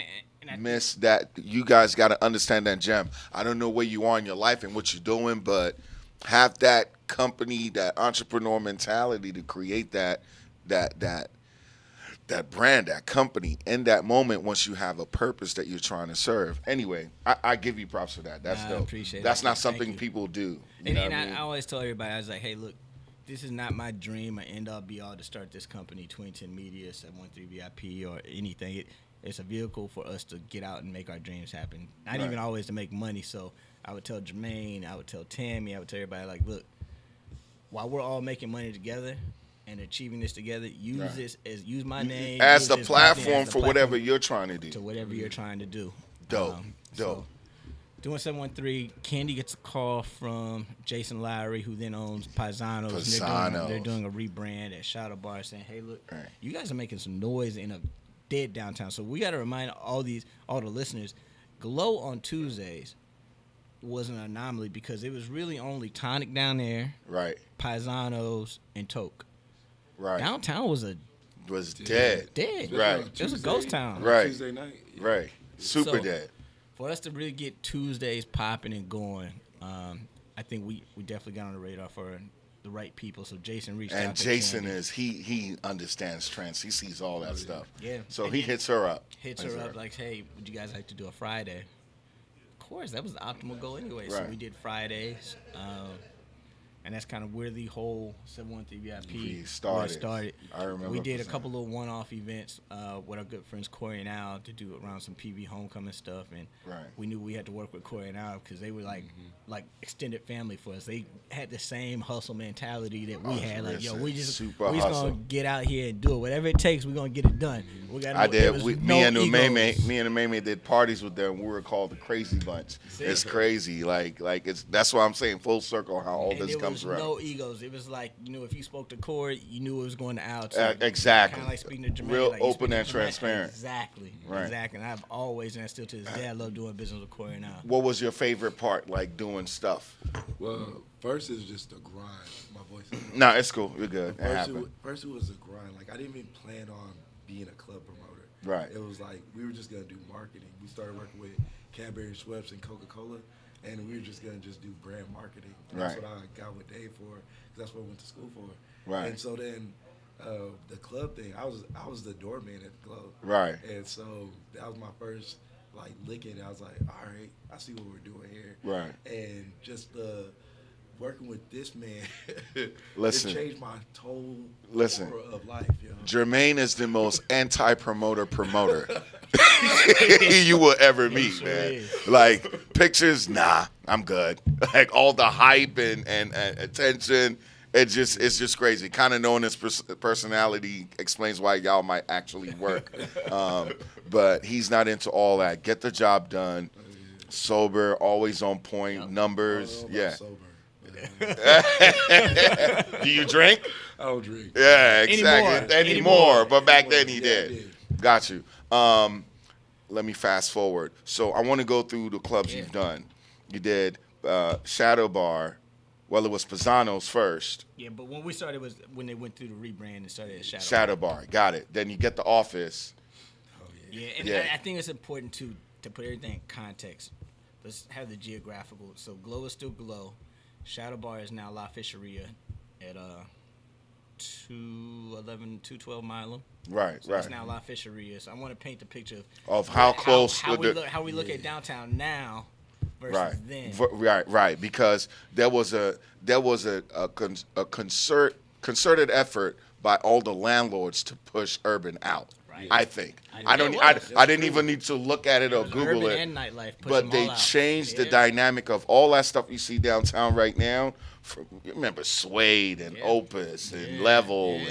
[SPEAKER 2] and
[SPEAKER 1] miss that. You guys got to understand that gem. I don't know where you are in your life and what you're doing, but have that company, that entrepreneur mentality to create that brand, that company in that moment once you have a purpose that you're trying to serve. Anyway, I give you props for that. That's dope.
[SPEAKER 2] I appreciate
[SPEAKER 1] That's
[SPEAKER 2] it.
[SPEAKER 1] not something people do.
[SPEAKER 2] And I always tell everybody, I was like, hey, look, this is not my dream or end all be all to start this company, 2010 Media, 713 VIP, or anything. It's a vehicle for us to get out and make our dreams happen. Not even always to make money. So I would tell Jermaine, I would tell Tammy, I would tell everybody, like, look, while we're all making money together and achieving this together, use my name
[SPEAKER 1] as the platform for whatever you're trying to do.
[SPEAKER 2] To whatever you're trying to do.
[SPEAKER 1] Dope.
[SPEAKER 2] So doing 713, Candy gets a call from Jason Lowry, who then owns Paesanos. They're doing a rebrand at Shadow Bar, saying, hey, look, you guys are making some noise in a dead downtown. So we got to remind all the listeners, Glow on Tuesdays was an anomaly because it was really only Tonic down there,
[SPEAKER 1] right?
[SPEAKER 2] Paesanos, and Toke.
[SPEAKER 1] Right.
[SPEAKER 2] Downtown was
[SPEAKER 1] dead. Right.
[SPEAKER 2] It was a ghost town.
[SPEAKER 1] Right.
[SPEAKER 3] Tuesday night.
[SPEAKER 1] Right. Super dead.
[SPEAKER 2] For us to really get Tuesdays popping and going, I think we definitely got on the radar for the right people. So Jason reached out.
[SPEAKER 1] And Jason he understands trends. He sees all that stuff.
[SPEAKER 2] Yeah.
[SPEAKER 1] So he hits her up.
[SPEAKER 2] Like, hey, would you guys like to do a Friday? Of course, that was the optimal goal anyway.
[SPEAKER 1] Right.
[SPEAKER 2] So we did Fridays. And that's kind of where the whole 713 VIP started.
[SPEAKER 1] I remember.
[SPEAKER 2] We did a couple little one-off events with our good friends Corey and Al to do around some PV homecoming stuff, and we knew we had to work with Corey and Al because they were like extended family for us. They had the same hustle mentality that we had. Like, yo, we just gonna get out here and do it. Whatever it takes, we're gonna get it done.
[SPEAKER 1] I did. Me and the Meme did parties with them. We were called the Crazy Bunch. It's crazy. Like that's why I'm saying full circle how all this comes.
[SPEAKER 2] No egos. It was like, if you spoke to Corey, you knew it was going to Al.
[SPEAKER 1] Exactly.
[SPEAKER 2] Kind of like speaking to Jermaine.
[SPEAKER 1] Real
[SPEAKER 2] like
[SPEAKER 1] open and transparent.
[SPEAKER 2] Exactly.
[SPEAKER 1] Right.
[SPEAKER 2] Exactly. And I've always, and still to this day, I love doing business with Corey and Al.
[SPEAKER 1] What was your favorite part, like doing stuff?
[SPEAKER 3] Well, first is just the grind. My voice.
[SPEAKER 1] No, it's cool. We're good.
[SPEAKER 3] First it was a grind. Like, I didn't even plan on being a club promoter.
[SPEAKER 1] Right.
[SPEAKER 3] It was like we were just gonna do marketing. We started working with Cadbury, Schweppes, and Coca-Cola. And we were just going to just do brand marketing. And that's what I got with Dave for, because that's what I went to school for.
[SPEAKER 1] Right.
[SPEAKER 3] And so then the club thing, I was the doorman at the club.
[SPEAKER 1] Right.
[SPEAKER 3] And so that was my first like looking, I was like, all right, I see what we're doing here.
[SPEAKER 1] Right.
[SPEAKER 3] And just working with this man,
[SPEAKER 1] Listen.
[SPEAKER 3] it changed my whole
[SPEAKER 1] Listen.
[SPEAKER 3] aura of life. You know?
[SPEAKER 1] Jermaine is the most anti-promoter you will ever meet,
[SPEAKER 2] sure
[SPEAKER 1] man.
[SPEAKER 2] is.
[SPEAKER 1] Like, pictures, nah, I'm good. Like, all the hype and attention, it's just crazy. Kind of knowing his personality explains why y'all might actually work. But he's not into all that. Get the job done. Sober, always on point, numbers.
[SPEAKER 3] I don't know
[SPEAKER 1] Yeah.
[SPEAKER 3] about sober.
[SPEAKER 1] Do you drink?
[SPEAKER 3] I don't drink.
[SPEAKER 1] Yeah, exactly. Anymore. But back then he
[SPEAKER 3] Yeah, I
[SPEAKER 1] did.
[SPEAKER 3] did.
[SPEAKER 1] Got you. Let me fast forward. So I want to go through the clubs you've done. You did Shadow Bar. Well, it was Paesanos first.
[SPEAKER 2] Yeah, but when we started was when they went through the rebrand and started at
[SPEAKER 1] Shadow Bar. Got it. Then you get the Office.
[SPEAKER 3] Oh, yeah.
[SPEAKER 2] Yeah, and
[SPEAKER 1] Yeah.
[SPEAKER 2] I think it's important to put everything in context. Let's have the geographical. So Glow is still Glow. Shadow Bar is now La Fisheria at 212 Milam.
[SPEAKER 1] Right,
[SPEAKER 2] So
[SPEAKER 1] right.
[SPEAKER 2] it's now La Fisheria. So I want to paint the picture
[SPEAKER 1] Of how close
[SPEAKER 2] how
[SPEAKER 1] with
[SPEAKER 2] we look at downtown now versus
[SPEAKER 1] Right.
[SPEAKER 2] then.
[SPEAKER 1] Right. Because there was a concerted effort by all the landlords to push urban out.
[SPEAKER 2] Right.
[SPEAKER 1] I think.
[SPEAKER 2] I
[SPEAKER 1] Didn't even need to look at it or Google
[SPEAKER 2] Urban
[SPEAKER 1] it.
[SPEAKER 2] and nightlife, push
[SPEAKER 1] But
[SPEAKER 2] them
[SPEAKER 1] they
[SPEAKER 2] all out.
[SPEAKER 1] changed the
[SPEAKER 2] Yeah.
[SPEAKER 1] dynamic of all that stuff you see downtown right now. You remember Suede and
[SPEAKER 2] Yeah.
[SPEAKER 1] Opus and
[SPEAKER 2] Yeah.
[SPEAKER 1] Level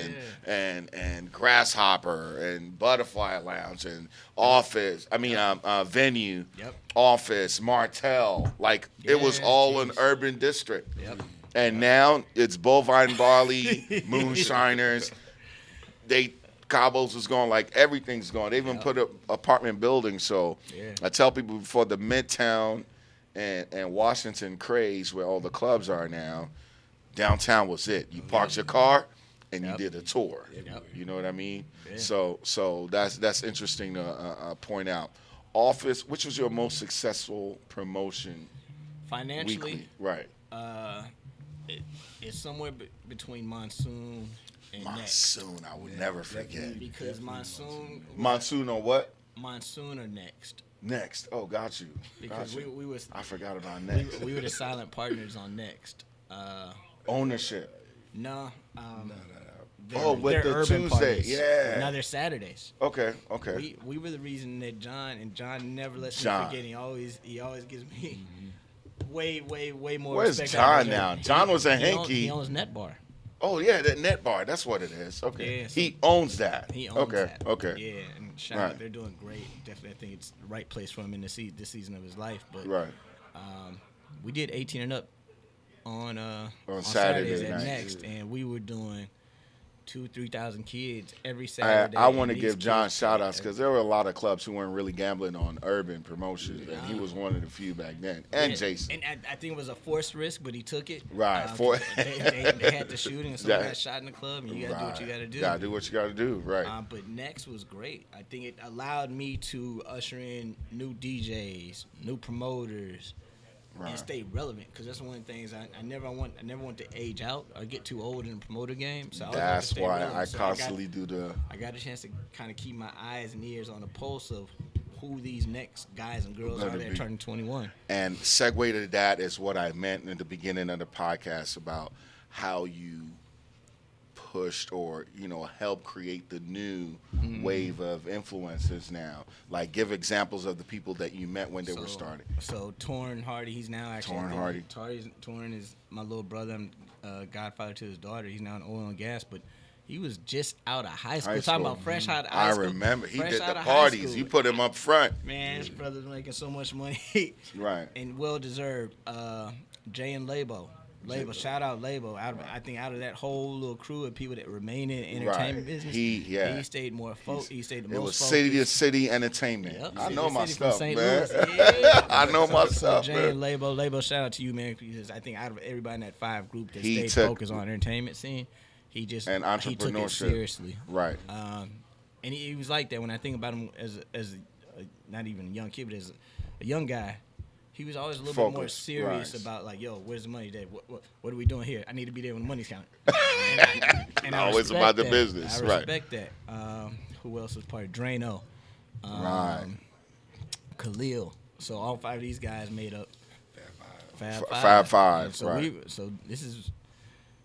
[SPEAKER 2] Yeah.
[SPEAKER 1] and Grasshopper and Butterfly Lounge and Office. Venue.
[SPEAKER 2] Yep.
[SPEAKER 1] Office, Martell. Like it was
[SPEAKER 2] Yeah,
[SPEAKER 1] all an
[SPEAKER 2] geez.
[SPEAKER 1] urban district.
[SPEAKER 2] Yep.
[SPEAKER 1] And now it's bovine barley, moonshiners. Cabos is gone, like everything's gone. They even put up apartment buildings. So
[SPEAKER 2] Yeah.
[SPEAKER 1] I tell people before the Midtown and Washington craze where all the clubs are now, downtown was it. You parked your car and you did a tour.
[SPEAKER 2] Yep.
[SPEAKER 1] You know what I mean?
[SPEAKER 2] Yeah.
[SPEAKER 1] So that's interesting to point out. Office, which was your most successful promotion
[SPEAKER 2] Financially,
[SPEAKER 1] weekly? Right.
[SPEAKER 2] it's somewhere between Monsoon and Next.
[SPEAKER 1] Monsoon, I would never forget.
[SPEAKER 2] Because Monsoon
[SPEAKER 1] On what?
[SPEAKER 2] Monsoon or Next.
[SPEAKER 1] Next. Oh, got you.
[SPEAKER 2] Because
[SPEAKER 1] Got you.
[SPEAKER 2] we was
[SPEAKER 1] I forgot about next.
[SPEAKER 2] we were the silent partners on Next.
[SPEAKER 1] Ownership.
[SPEAKER 2] No.
[SPEAKER 1] Oh, with
[SPEAKER 2] they're
[SPEAKER 1] the
[SPEAKER 2] urban
[SPEAKER 1] Tuesday,
[SPEAKER 2] parties.
[SPEAKER 1] yeah.
[SPEAKER 2] Now they're Saturdays.
[SPEAKER 1] Okay.
[SPEAKER 2] We were the reason that John never lets
[SPEAKER 1] John.
[SPEAKER 2] me forget. He always gives me way more
[SPEAKER 1] Where's
[SPEAKER 2] respect.
[SPEAKER 1] John now? John was a
[SPEAKER 2] He
[SPEAKER 1] hanky.
[SPEAKER 2] owns Net Bar.
[SPEAKER 1] Oh yeah, that Net Bar. That's what it is. Okay.
[SPEAKER 2] Yeah, so
[SPEAKER 1] He owns that.
[SPEAKER 2] He owns that.
[SPEAKER 1] Okay.
[SPEAKER 2] Yeah, and shout
[SPEAKER 1] Right.
[SPEAKER 2] out, they're doing great. Definitely, I think it's the right place for him in this season of his life. But
[SPEAKER 1] Right.
[SPEAKER 2] we did 18 and up on
[SPEAKER 1] Saturday
[SPEAKER 2] Saturdays at
[SPEAKER 1] night.
[SPEAKER 2] Next, and we were doing 2,000-3,000 kids every Saturday.
[SPEAKER 1] I want to
[SPEAKER 2] and
[SPEAKER 1] give
[SPEAKER 2] these
[SPEAKER 1] John
[SPEAKER 2] kids-
[SPEAKER 1] shout outs because there were a lot of clubs who weren't really gambling on urban promotions, and he was one of the few back then. And
[SPEAKER 2] Yeah,
[SPEAKER 1] Jason.
[SPEAKER 2] And I think it was a forced risk, but he took it.
[SPEAKER 1] Right,
[SPEAKER 2] 'cause they had the shooting, and someone
[SPEAKER 1] Yeah.
[SPEAKER 2] got shot in the club, and you got to do what you got to do.
[SPEAKER 1] Gotta do what you gotta do. Right.
[SPEAKER 2] But Next was great. I think it allowed me to usher in new DJs, new promoters,
[SPEAKER 1] Right.
[SPEAKER 2] and stay relevant. Because that's one of the things I never want to age out or get too old in the promoter game. So I always want to
[SPEAKER 1] That's
[SPEAKER 2] stay
[SPEAKER 1] why
[SPEAKER 2] relevant.
[SPEAKER 1] I
[SPEAKER 2] So
[SPEAKER 1] constantly do the.
[SPEAKER 2] I got a chance to kind of keep my eyes and ears on the pulse of who these next guys and girls
[SPEAKER 1] Gonna
[SPEAKER 2] are that
[SPEAKER 1] be.
[SPEAKER 2] are turning 21.
[SPEAKER 1] And segue to that is what I meant in the beginning of the podcast about how you pushed or helped create the new wave of influencers now. Like give examples of the people that you met when they were starting.
[SPEAKER 2] So Torrin Hardy, he's now actually
[SPEAKER 1] Torrin Hardy.
[SPEAKER 2] Torrin is my little brother. I'm godfather to his daughter. He's now in oil and gas, but he was just out of high school. Talking about fresh out of high
[SPEAKER 1] I
[SPEAKER 2] school.
[SPEAKER 1] remember he
[SPEAKER 2] Fresh
[SPEAKER 1] did
[SPEAKER 2] out
[SPEAKER 1] the
[SPEAKER 2] of high
[SPEAKER 1] parties.
[SPEAKER 2] school.
[SPEAKER 1] You put him up front.
[SPEAKER 2] Man, his brother's making so much money.
[SPEAKER 1] Right.
[SPEAKER 2] And well deserved. Jay and Labo. Shout out Labo. I think out of that whole little crew of people that remain in the entertainment business, he stayed more focused. He stayed the most
[SPEAKER 1] It was
[SPEAKER 2] focused.
[SPEAKER 1] city to city entertainment.
[SPEAKER 2] Yep,
[SPEAKER 1] I
[SPEAKER 2] City
[SPEAKER 1] know
[SPEAKER 2] to
[SPEAKER 1] my
[SPEAKER 2] City from
[SPEAKER 1] stuff,
[SPEAKER 2] St.
[SPEAKER 1] man.
[SPEAKER 2] Louis. Yeah.
[SPEAKER 1] I know my stuff,
[SPEAKER 2] Jay
[SPEAKER 1] man.
[SPEAKER 2] and Labo, shout out to you, man, because I think out of everybody in that 5 group that
[SPEAKER 1] He
[SPEAKER 2] stayed
[SPEAKER 1] took-
[SPEAKER 2] focused on entertainment scene, he took it
[SPEAKER 1] entrepreneurship.
[SPEAKER 2] seriously.
[SPEAKER 1] Right.
[SPEAKER 2] And he was like that. When I think about him as not even a young kid, but as a young guy, he was always a little bit more
[SPEAKER 1] Focused,
[SPEAKER 2] serious
[SPEAKER 1] right.
[SPEAKER 2] about like, yo, where's the money today? What are we doing here? I need to be there when the money's counted. and I
[SPEAKER 1] Always
[SPEAKER 2] respect
[SPEAKER 1] about the
[SPEAKER 2] that.
[SPEAKER 1] business,
[SPEAKER 2] I
[SPEAKER 1] right.
[SPEAKER 2] respect that. Who else was part of Drano?
[SPEAKER 1] Right.
[SPEAKER 2] Khalil. So all 5 of these guys made up Fab Five.
[SPEAKER 1] Fab Five,
[SPEAKER 2] And so
[SPEAKER 1] right.
[SPEAKER 2] so this is,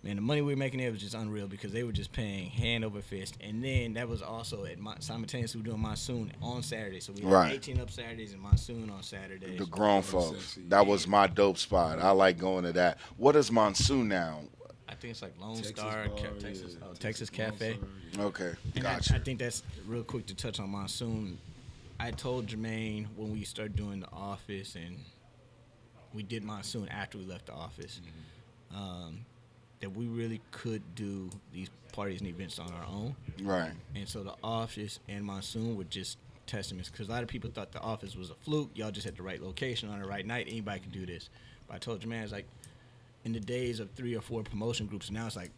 [SPEAKER 2] man, the money we were making there was just unreal because they were just paying hand over fist. And then that was also simultaneously doing Monsoon on Saturday. So we had
[SPEAKER 1] Right.
[SPEAKER 2] 18 up Saturdays and Monsoon on Saturdays.
[SPEAKER 1] The grown folks. That was my dope spot. I like going to that. What is Monsoon now?
[SPEAKER 2] I think it's like Lone
[SPEAKER 3] Texas
[SPEAKER 2] Star,
[SPEAKER 3] bar,
[SPEAKER 2] Texas Cafe.
[SPEAKER 3] Lone Star,
[SPEAKER 1] Okay,
[SPEAKER 2] And
[SPEAKER 1] gotcha.
[SPEAKER 2] I think that's real quick to touch on Monsoon. I told Jermaine when we started doing The Office, and we did Monsoon after we left The Office, that we really could do these parties and events on our own.
[SPEAKER 1] Right.
[SPEAKER 2] And so The Office and Monsoon were just testaments because a lot of people thought The Office was a fluke. Y'all just had the right location on the right night. Anybody could do this. But I told Jermaine, it's like, in the days of 3 or 4 promotion groups, now it's like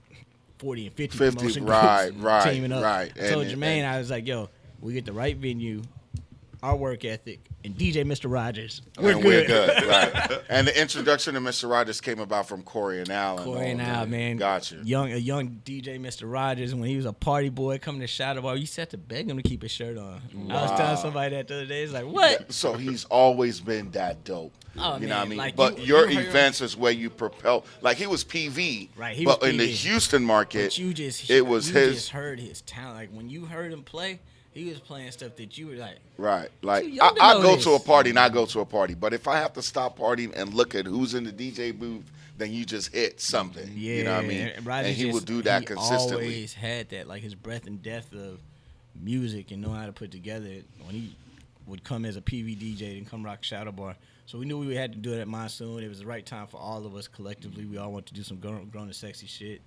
[SPEAKER 2] 40 and 50 promotion
[SPEAKER 1] right,
[SPEAKER 2] groups
[SPEAKER 1] right,
[SPEAKER 2] teaming up.
[SPEAKER 1] right.
[SPEAKER 2] I told
[SPEAKER 1] And-
[SPEAKER 2] Jermaine, I was like, yo, we get the right venue, our work ethic, and DJ Mr. Rogers. We're good.
[SPEAKER 1] Right. And the introduction to Mr. Rogers came about from Corey and Al.
[SPEAKER 2] Corey and Al, man.
[SPEAKER 1] Gotcha.
[SPEAKER 2] A young DJ Mr. Rogers, when he was a party boy coming to Shadow Bar, you used to have to beg him to keep his shirt on. I was telling somebody that the other day. It's like, what?
[SPEAKER 1] So he's always been that dope.
[SPEAKER 2] Oh,
[SPEAKER 1] you
[SPEAKER 2] man,
[SPEAKER 1] know what I mean?
[SPEAKER 2] like
[SPEAKER 1] But
[SPEAKER 2] you
[SPEAKER 1] your
[SPEAKER 2] heard him-
[SPEAKER 1] events is where you propel. Like he was PV,
[SPEAKER 2] Right, he
[SPEAKER 1] but
[SPEAKER 2] was
[SPEAKER 1] in the
[SPEAKER 2] PV.
[SPEAKER 1] Houston market,
[SPEAKER 2] But you just
[SPEAKER 1] it was
[SPEAKER 2] you
[SPEAKER 1] his.
[SPEAKER 2] just heard his talent. Like when you heard him play, he was playing stuff that you were like,
[SPEAKER 1] Right. Like
[SPEAKER 2] too young to
[SPEAKER 1] I'll
[SPEAKER 2] know
[SPEAKER 1] go
[SPEAKER 2] this.
[SPEAKER 1] to a party and I go to a party. But if I have to stop partying and look at who's in the DJ booth, then you just hit something.
[SPEAKER 2] yeah.
[SPEAKER 1] You know what I mean?
[SPEAKER 2] Rogers
[SPEAKER 1] And he
[SPEAKER 2] just-
[SPEAKER 1] will do that
[SPEAKER 2] he
[SPEAKER 1] consistently.
[SPEAKER 2] Always had that, like his breadth and depth of music and know how to put together. When he would come as a PV DJ and come rock Shadow Bar. So we knew we had to do it at Monsoon. It was the right time for all of us collectively. We all wanted to do some grown and sexy shit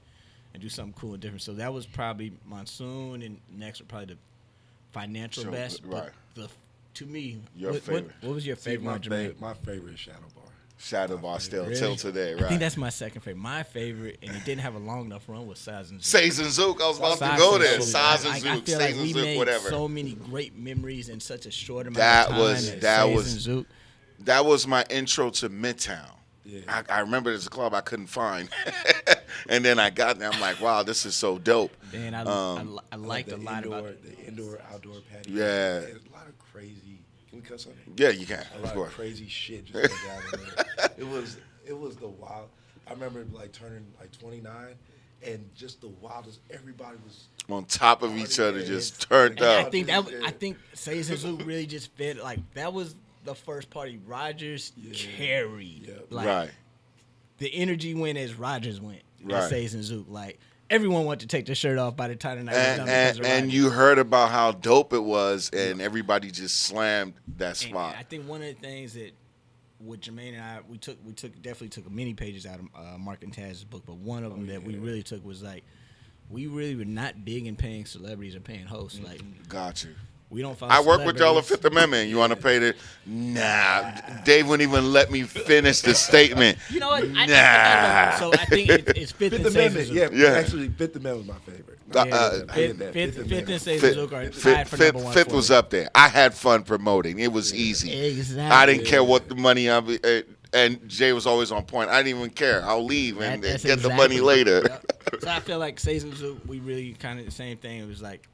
[SPEAKER 2] and do something cool and different. So that was probably Monsoon, and next were probably the financial
[SPEAKER 1] So,
[SPEAKER 2] best.
[SPEAKER 1] right.
[SPEAKER 2] But to me,
[SPEAKER 1] Your
[SPEAKER 2] what
[SPEAKER 1] favorite.
[SPEAKER 2] was your
[SPEAKER 3] See,
[SPEAKER 2] favorite one, Jermaine?
[SPEAKER 3] my favorite is Shadow Bar.
[SPEAKER 1] Shadow Bar still
[SPEAKER 2] Really?
[SPEAKER 1] till today,
[SPEAKER 2] I think
[SPEAKER 1] right?
[SPEAKER 2] that's my second favorite. My favorite, and it didn't have a long enough run, was Saez Zouk.
[SPEAKER 1] Saez Zouk. I was about to
[SPEAKER 2] Saez
[SPEAKER 1] go there.
[SPEAKER 2] Zouk.
[SPEAKER 1] Saez
[SPEAKER 2] I
[SPEAKER 1] Zouk.
[SPEAKER 2] feel like
[SPEAKER 1] Saez
[SPEAKER 2] we
[SPEAKER 1] Zouk,
[SPEAKER 2] made
[SPEAKER 1] whatever.
[SPEAKER 2] so many great memories in such a short amount
[SPEAKER 1] That
[SPEAKER 2] of time.
[SPEAKER 1] was-
[SPEAKER 2] at
[SPEAKER 1] that
[SPEAKER 2] Saez
[SPEAKER 1] was-
[SPEAKER 2] and Zouk.
[SPEAKER 1] That was my intro to Midtown.
[SPEAKER 3] Yeah.
[SPEAKER 1] I remember there's a club I couldn't find. And then I got there. I'm like, wow, this is so dope.
[SPEAKER 2] And I liked
[SPEAKER 3] the
[SPEAKER 2] a lot
[SPEAKER 3] indoor,
[SPEAKER 2] about
[SPEAKER 3] the indoor-outdoor patio.
[SPEAKER 1] Yeah.
[SPEAKER 3] There's a lot of crazy. Can we cuss on it?
[SPEAKER 1] Yeah, you can.
[SPEAKER 3] A
[SPEAKER 1] Of
[SPEAKER 3] lot
[SPEAKER 1] course.
[SPEAKER 3] of crazy shit just went down in there. It was the wild. I remember like turning like 29, and just the wildest. Everybody was.
[SPEAKER 1] On top of each other, just turned
[SPEAKER 2] And I
[SPEAKER 1] up.
[SPEAKER 2] think Saez and Zouk really just fit. Like that was the first party Rogers carried.
[SPEAKER 3] Yeah.
[SPEAKER 2] Like
[SPEAKER 1] Right.
[SPEAKER 2] the energy went as Rogers went.
[SPEAKER 1] Right.
[SPEAKER 2] At Saez and Zouk. Like everyone wanted to take their shirt off by the time the night was done because of
[SPEAKER 1] And
[SPEAKER 2] Rogers.
[SPEAKER 1] you heard about how dope it was, and everybody just slammed that
[SPEAKER 2] And
[SPEAKER 1] spot.
[SPEAKER 2] I think one of the things that with Jermaine and I, we definitely took many pages out of Mark and Taz's book, but one of them that we really took was like, we really were not big in paying celebrities or paying hosts. Like,
[SPEAKER 1] Got you.
[SPEAKER 2] we don't follow
[SPEAKER 1] I work with y'all at
[SPEAKER 2] celebrities.
[SPEAKER 1] Fifth Amendment. You want to pay the? Nah, Dave wouldn't even let me finish the statement.
[SPEAKER 2] You know what?
[SPEAKER 1] Nah.
[SPEAKER 2] So I think it's Fifth and
[SPEAKER 3] Fifth Amendment.
[SPEAKER 2] Saez
[SPEAKER 3] Yeah,
[SPEAKER 1] Yeah.
[SPEAKER 3] Actually, Fifth Amendment was my favorite.
[SPEAKER 2] Fifth and Saez
[SPEAKER 1] Fifth,
[SPEAKER 2] Zouk are tied for number one.
[SPEAKER 1] Fifth
[SPEAKER 2] for
[SPEAKER 1] was
[SPEAKER 2] me.
[SPEAKER 1] up there. I had fun promoting. It was easy.
[SPEAKER 2] Exactly.
[SPEAKER 1] I didn't care what the money and Jay was always on point. I didn't even care. I'll leave and
[SPEAKER 2] That's
[SPEAKER 1] get the
[SPEAKER 2] exactly-
[SPEAKER 1] money later.
[SPEAKER 2] Yep. So I feel like Saez and Zouk, we really kind of the same thing. It was like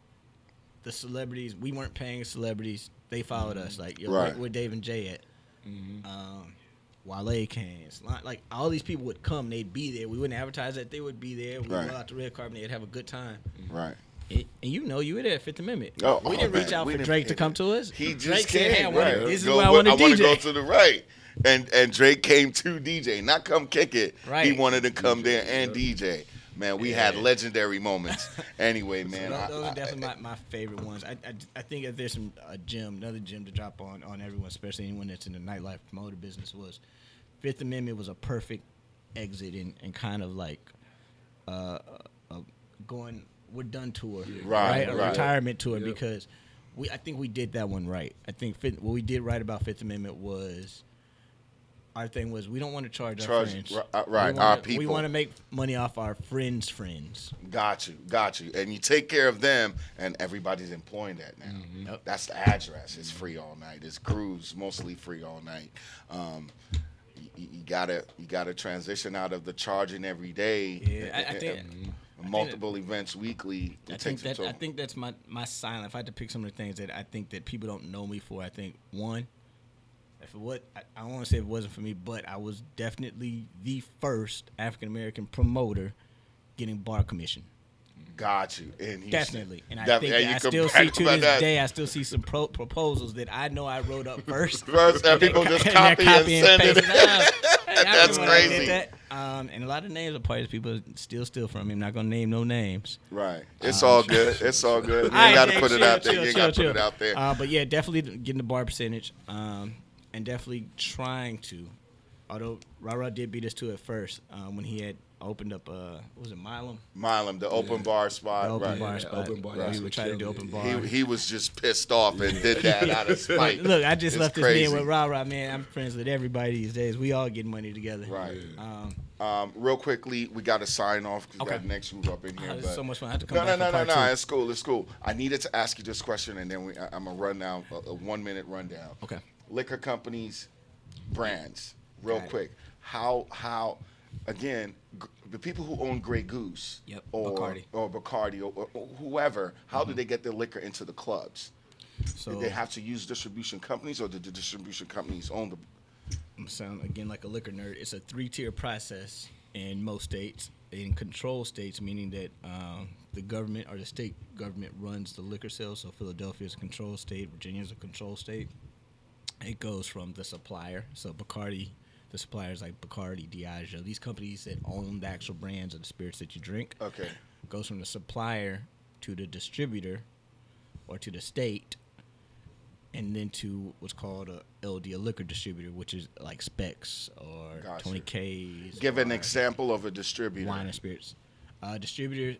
[SPEAKER 2] the celebrities, we weren't paying celebrities. They followed us. Like, yo,
[SPEAKER 1] Right.
[SPEAKER 2] where Dave and Jay at? Wale came. Like, all these people would come. They'd be there. We wouldn't advertise that they would be there. We'd
[SPEAKER 1] Right.
[SPEAKER 2] go out the red carpet. They'd have a good time.
[SPEAKER 1] Right.
[SPEAKER 2] And you know, you were there at Fifth Amendment.
[SPEAKER 1] Oh,
[SPEAKER 2] we didn't
[SPEAKER 1] man,
[SPEAKER 2] reach out
[SPEAKER 1] we
[SPEAKER 2] for
[SPEAKER 1] didn't
[SPEAKER 2] Drake
[SPEAKER 1] pay
[SPEAKER 2] to come
[SPEAKER 1] that.
[SPEAKER 2] to us.
[SPEAKER 1] He
[SPEAKER 2] Drake
[SPEAKER 1] just
[SPEAKER 2] said,
[SPEAKER 1] came.
[SPEAKER 2] hey, I wanna-
[SPEAKER 1] Right.
[SPEAKER 2] This is
[SPEAKER 1] Go-
[SPEAKER 2] where I want to
[SPEAKER 1] I want to go
[SPEAKER 2] DJ.
[SPEAKER 1] to the right. And Drake came to DJ, not come kick it.
[SPEAKER 2] Right.
[SPEAKER 1] He wanted to come there and DJ. Man, we had legendary moments. Anyway,
[SPEAKER 2] So
[SPEAKER 1] man.
[SPEAKER 2] those are definitely my favorite ones. I think if there's another gem to drop on everyone, especially anyone that's in the nightlife promoter business, was Fifth Amendment was a perfect exit and kind of like going we're done tour,
[SPEAKER 1] Right,
[SPEAKER 2] a
[SPEAKER 1] right.
[SPEAKER 2] retirement tour because I think we did that one right. I think what we did right about Fifth Amendment was. Our thing was we don't want to charge our friends.
[SPEAKER 1] Right,
[SPEAKER 2] We
[SPEAKER 1] our
[SPEAKER 2] wanna-
[SPEAKER 1] people.
[SPEAKER 2] We want to make money off our friends' friends.
[SPEAKER 1] Got you. And you take care of them, and everybody's employing that now.
[SPEAKER 2] Yep.
[SPEAKER 1] That's the address. It's free all night. It's cruise, mostly free all night. You gotta transition out of the charging every day.
[SPEAKER 2] Yeah, I think
[SPEAKER 1] multiple events weekly.
[SPEAKER 2] I think that's my silent. If I had to pick some of the things that I think that people don't know me for, I think one, if it was, I don't want to say it wasn't for me, but I was definitely the first African American promoter getting bar commission.
[SPEAKER 1] Got you. And
[SPEAKER 2] Definitely. And I think I still see to this day, I still see some proposals that I know I wrote up first.
[SPEAKER 1] And people just copy and send it. That's crazy.
[SPEAKER 2] That. And a lot of names of parties people still steal from me. I'm not going to name no names.
[SPEAKER 1] Right. It's all good. It's all good. You ain't got to put it out there. You ain't got to put it out there.
[SPEAKER 2] But yeah, definitely getting the bar percentage. And definitely trying to. Although Ra did beat us to it first when he had opened up, was it Milam?
[SPEAKER 1] Milam, the open bar spot.
[SPEAKER 2] The open bar spot.
[SPEAKER 3] Open bar.
[SPEAKER 1] Right.
[SPEAKER 2] We would try to do open bar.
[SPEAKER 1] He was just pissed off and did that out of spite.
[SPEAKER 2] Look, I just left
[SPEAKER 1] crazy.
[SPEAKER 2] this man with Ra, man. I'm friends with everybody these days. We all get money together.
[SPEAKER 1] Right. Real quickly, we got to sign off because we got the next group up in here.
[SPEAKER 2] This
[SPEAKER 1] but
[SPEAKER 2] is so much fun. I have to come back for part 2.
[SPEAKER 1] It's cool. It's cool. I needed to ask you this question, and then I'm going to run down a 1-minute rundown.
[SPEAKER 2] Okay.
[SPEAKER 1] Liquor companies, brands, real quick. How again, the people who own Grey Goose or Bacardi or whoever, how do they get their liquor into the clubs?
[SPEAKER 2] So
[SPEAKER 1] Did they have to use distribution companies, or did the distribution companies own the?
[SPEAKER 2] I'm sounding again like a liquor nerd. It's a 3-tier process in most states. In control states, meaning that the government or the state government runs the liquor sales. So Philadelphia is a control state. Virginia is a control state. It goes from the supplier. So Bacardi. The suppliers like Bacardi, Diageo, these companies that own the actual brands of the spirits that you drink.
[SPEAKER 1] Okay.
[SPEAKER 2] Goes from the supplier to the distributor or to the state, and then to what's called a LD, a liquor distributor, which is like Specs or Tony K's.
[SPEAKER 1] Give an example of a distributor.
[SPEAKER 2] Wine and spirits. Distributor,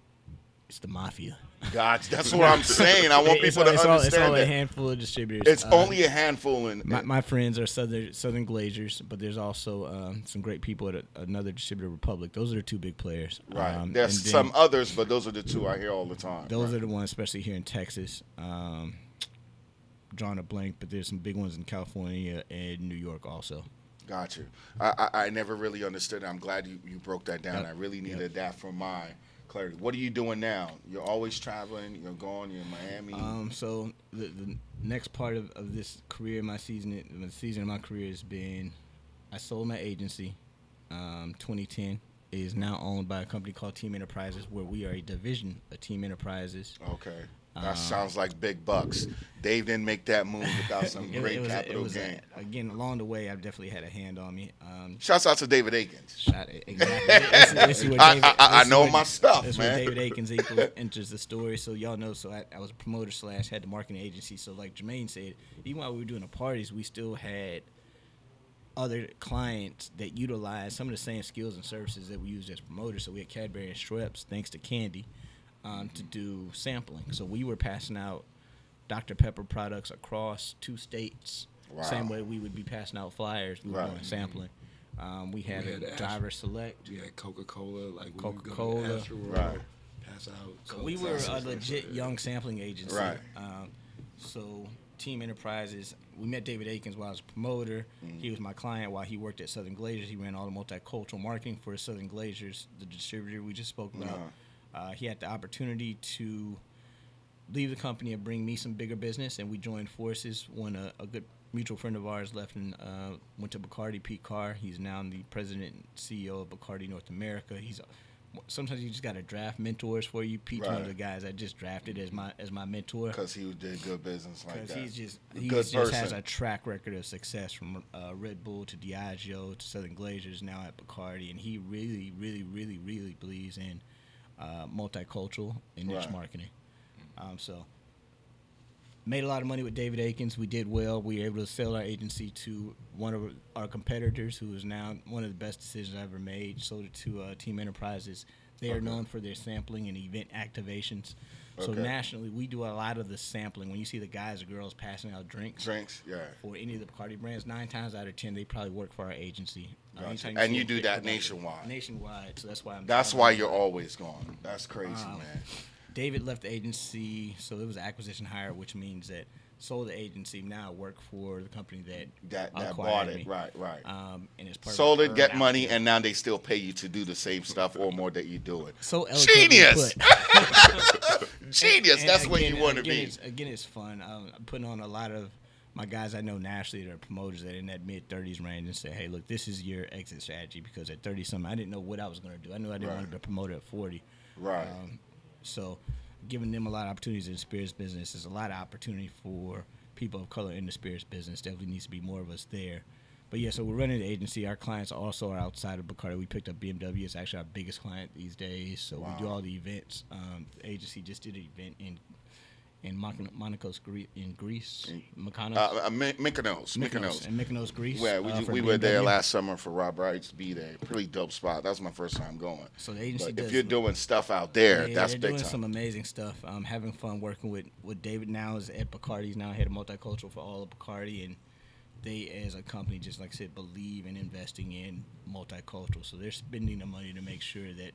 [SPEAKER 2] it's the mafia.
[SPEAKER 1] Gotcha. That's what I'm saying. I want people to understand
[SPEAKER 2] it's all
[SPEAKER 1] that.
[SPEAKER 2] a handful of distributors.
[SPEAKER 1] It's only a handful.
[SPEAKER 2] My friends are Southern Glazers, but there's also some great people at another distributor, Republic. Those are the 2 big players.
[SPEAKER 1] Right. There's some others, but those are the 2 I hear all the time.
[SPEAKER 2] Those are the ones, especially here in Texas. Drawing a blank, but there's some big ones in California and New York also.
[SPEAKER 1] Got you. I never really understood it. I'm glad you broke that down. I really needed that for my clarity. What are you doing now? You're always traveling. You're going. You're in Miami.
[SPEAKER 2] So the next part of this career, the season of my career has been, I sold my agency. 2010 is now owned by a company called Team Enterprises, where we are a division of Team Enterprises.
[SPEAKER 1] Okay. That sounds like big bucks. Dave didn't make that move without some great capital gain.
[SPEAKER 2] Again, along the way, I've definitely had a hand on me.
[SPEAKER 1] Shouts out to David Aikens.
[SPEAKER 2] Exactly.
[SPEAKER 1] I know my stuff,
[SPEAKER 2] that's
[SPEAKER 1] man.
[SPEAKER 2] That's where David Aikens enters the story. So y'all know, so I was a promoter / had the marketing agency. So like Jermaine said, even while we were doing the parties, we still had other clients that utilized some of the same skills and services that we used as promoters. So we had Cadbury and Schweppes, thanks to Candy, to do sampling. So we were passing out Dr. Pepper products across 2 states.
[SPEAKER 1] Wow.
[SPEAKER 2] Same way we would be passing out flyers. We were doing sampling. We had a driver select.
[SPEAKER 3] We had Coca-Cola. Like
[SPEAKER 2] Coca-Cola.
[SPEAKER 3] Right. Pass out.
[SPEAKER 2] So we were a legit young sampling agency.
[SPEAKER 1] Right.
[SPEAKER 2] So Team Enterprises, we met David Aikens while I was a promoter. He was my client while he worked at Southern Glazers. He ran all the multicultural marketing for Southern Glazers, the distributor we just spoke about. He had the opportunity to leave the company and bring me some bigger business, and we joined forces when a good mutual friend of ours left and went to Bacardi, Pete Carr. He's now the president and CEO of Bacardi North America. Sometimes you just got to draft mentors for you. Pete's one of the guys I just drafted as my mentor.
[SPEAKER 1] Because he did good business like that.
[SPEAKER 2] Because he just has a track record of success from Red Bull to Diageo to Southern Glazers, now at Bacardi. And he really, really, really, really believes in multicultural and niche marketing. So made a lot of money with David Aikens. We did well. We were able to sell our agency to one of our competitors, who is now one of the best decisions I ever made. Sold it to Team Enterprises. They are known for their sampling and event activations. So nationally, we do a lot of the sampling. When you see the guys or girls passing out drinks for any of the Bacardi brands, 9 times out of 10, they probably work for our agency.
[SPEAKER 1] Gotcha. And you do that nationwide.
[SPEAKER 2] Nationwide. So
[SPEAKER 1] that's why you're always gone. That's crazy, man.
[SPEAKER 2] David left the agency, so it was an acquisition hire, which means that sold the agency. Now I work for the company that
[SPEAKER 1] bought it.
[SPEAKER 2] Me.
[SPEAKER 1] Right.
[SPEAKER 2] And it's part
[SPEAKER 1] sold
[SPEAKER 2] of
[SPEAKER 1] it, get money, and now they still pay you to do the same stuff or more that you're doing.
[SPEAKER 2] So
[SPEAKER 1] genius. Genius. That's what you want to be.
[SPEAKER 2] It's fun. I'm putting on a lot of my guys I know nationally that are promoters that are in that mid-30s range and say, hey, look, this is your exit strategy, because at 30-something, I didn't know what I was going to do. I knew I didn't want to be promoted at 40.
[SPEAKER 1] Right.
[SPEAKER 2] So giving them a lot of opportunities in the spirits business is a lot of opportunity for people of color in the spirits business. Definitely needs to be more of us there. But yeah, so we're running the agency. Our clients also are outside of Bacardi. We picked up BMW. It's actually our biggest client these days. So we do all the events. The agency just did an event in Mykonos, in Greece.
[SPEAKER 1] Mykonos.
[SPEAKER 2] In Mykonos, Greece.
[SPEAKER 1] Yeah, we were there last summer for Rob Wright's B-Day. Pretty dope spot. That was my first time going.
[SPEAKER 2] So the agency
[SPEAKER 1] if you're doing stuff out there, that's big time.
[SPEAKER 2] They're doing some amazing stuff. Having fun working with David now is at Bacardi. He's now head of multicultural for all of Bacardi, and they, as a company, just like I said, believe in investing in multicultural. So they're spending the money to make sure that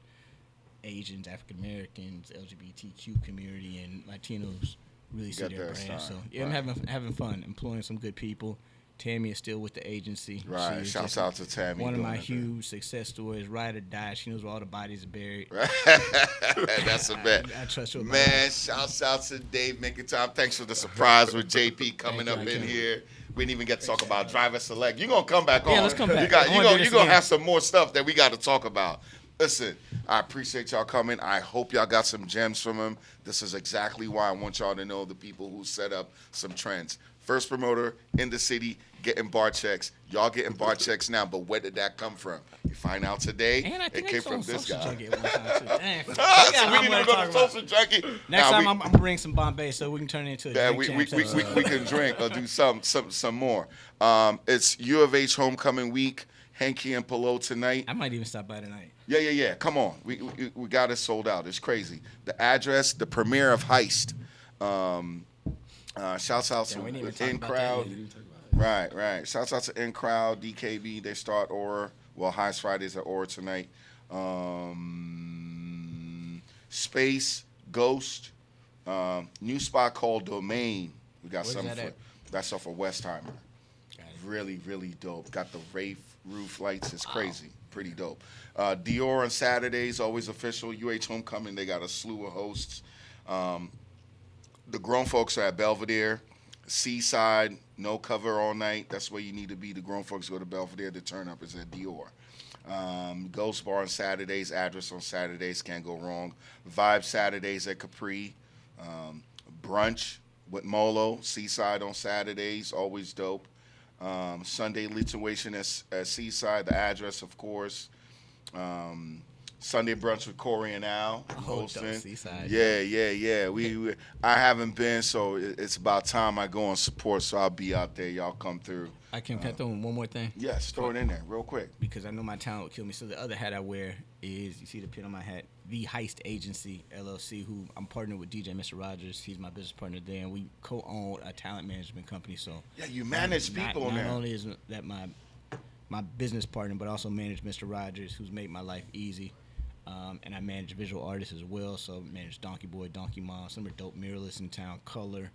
[SPEAKER 2] Asians, African Americans, LGBTQ community, and Latinos really see their brand. So yeah, right. I'm having fun, employing some good people. Tammy is still with the agency.
[SPEAKER 1] Right. Shouts out to Tammy.
[SPEAKER 2] One of my huge success stories. Ride or die. She knows where all the bodies are buried.
[SPEAKER 1] That's a bet.
[SPEAKER 2] I trust her.
[SPEAKER 1] Man, shouts out to Dave making time. Thanks for the surprise with JP coming up in here. We didn't even get to talk about Driver Select. You're going to come back on.
[SPEAKER 2] Yeah, let's come back.
[SPEAKER 1] You're going to have some more stuff that we got to talk about. Listen, I appreciate y'all coming. I hope y'all got some gems from him. This is exactly why I want y'all to know the people who set up some trends. First promoter in the city, getting bar checks. Y'all getting bar checks now, but where did that come from? You find out today, it came from this guy.
[SPEAKER 2] So we didn't even
[SPEAKER 1] go to Social Junkie.
[SPEAKER 2] Next time I'm gonna bring some Bombay so we can turn it into a drink.
[SPEAKER 1] We can drink or do some more. It's U of H homecoming week. Hanky and Palo tonight.
[SPEAKER 2] I might even stop by tonight.
[SPEAKER 1] Yeah. Come on. We got it sold out. It's crazy. The address, the premiere of Heist. Shouts out to In Crowd. Right. Shouts out to In Crowd, DKB. They start Aura. Well, Heist Fridays at Aura tonight. Space, Ghost. New spot called Domain. We got something that's off of Westheimer. Really, really dope. Got the roof lights. It's crazy. Pretty dope. Dior on Saturdays, always official. UH Homecoming, they got a slew of hosts. The grown folks are at Belvedere. Seaside, no cover all night. That's where you need to be. The grown folks go to Belvedere. The turn up is at Dior. Ghost Bar on Saturdays. Address on Saturdays. Can't go wrong. Vibe Saturdays at Capri. Brunch with Molo. Seaside on Saturdays. Always dope. Sunday lituation at Seaside, the address, of course. Sunday brunch with Corey and Al hosting.
[SPEAKER 2] Seaside.
[SPEAKER 1] Yeah. I haven't been, so it's about time I go and support. So I'll be out there. Y'all come through.
[SPEAKER 2] I can throw in one more thing.
[SPEAKER 1] Yes, throw it in there real quick.
[SPEAKER 2] Because I know my talent will kill me. So the other hat I wear is, you see the pin on my hat, The Heist Agency, LLC, who I'm partnered with DJ Mr. Rogers. He's my business partner there, and we co-own a talent management company. So
[SPEAKER 1] yeah, you manage people now.
[SPEAKER 2] Not only is that my business partner, but also manage Mr. Rogers, who's made my life easy. And I manage visual artists as well. So I manage Donkey Boy, Donkey Mom, some are dope muralists in town, Color.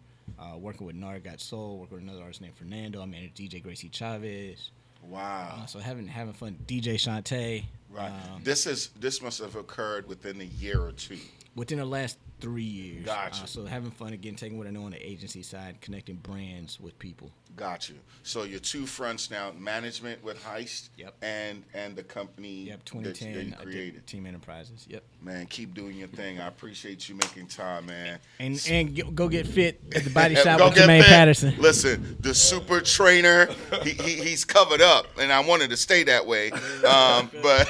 [SPEAKER 2] Working with Nargot Soul, working with another artist named Fernando. I manage DJ Gracie Chavez.
[SPEAKER 1] Wow.
[SPEAKER 2] So having fun. DJ Shantae.
[SPEAKER 1] Right. This must have occurred within a year or two.
[SPEAKER 2] Within the last 3 years.
[SPEAKER 1] Gotcha.
[SPEAKER 2] So having fun again, taking what I know on the agency side, connecting brands with people.
[SPEAKER 1] Got you. So your two fronts now, management with Heist.
[SPEAKER 2] Yep.
[SPEAKER 1] And the company.
[SPEAKER 2] Yep. 2010.
[SPEAKER 1] that you created.
[SPEAKER 2] Team Enterprises. Yep.
[SPEAKER 1] Man, keep doing your thing. I appreciate you making time, man.
[SPEAKER 2] And go get fit at the body shop with Jermaine Patterson.
[SPEAKER 1] Listen, the super trainer, he's covered up, and I wanted to stay that way. But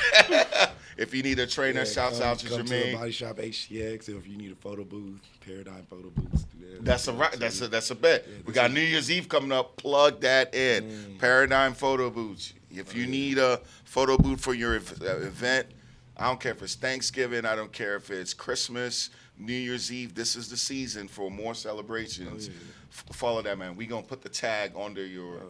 [SPEAKER 1] if you need a trainer, shouts out to
[SPEAKER 3] Jermaine.
[SPEAKER 1] Jermaine.
[SPEAKER 3] To the Body Shop HCX. If you need a photo booth, Paradigm Photo Booths.
[SPEAKER 1] That's a bet.
[SPEAKER 3] Yeah,
[SPEAKER 1] we got New Year's Eve coming up. Plug that in. Paradigm Photo Booths. If you need a photo booth for your event, I don't care if it's Thanksgiving. I don't care if it's Christmas, New Year's Eve. This is the season for more celebrations. Follow that, man. We gonna put the tag under your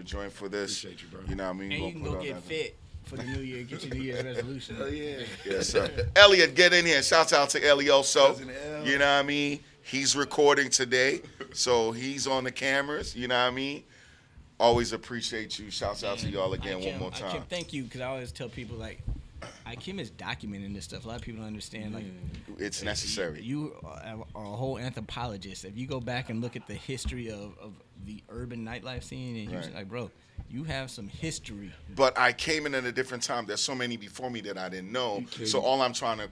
[SPEAKER 1] joint for this.
[SPEAKER 3] Appreciate you, bro.
[SPEAKER 1] You know what I mean?
[SPEAKER 2] And you can go get fit for the new year. Get your New Year's resolution.
[SPEAKER 3] Oh yeah.
[SPEAKER 1] Yes, sir. Elliot, get in here. Shouts out to Elioso.
[SPEAKER 3] Cousin L.
[SPEAKER 1] You know what I mean? He's recording today, so he's on the cameras. You know what I mean? Always appreciate you. Shouts out to y'all again one more time.
[SPEAKER 2] Thank you, because I always tell people, like, Kim is documenting this stuff. A lot of people don't understand. Like,
[SPEAKER 1] it's necessary.
[SPEAKER 2] You are a whole anthropologist. If you go back and look at the history of the urban nightlife scene in Houston. Like, bro, you have some history.
[SPEAKER 1] But I came in at a different time. There's so many before me that I didn't know. So all I'm trying to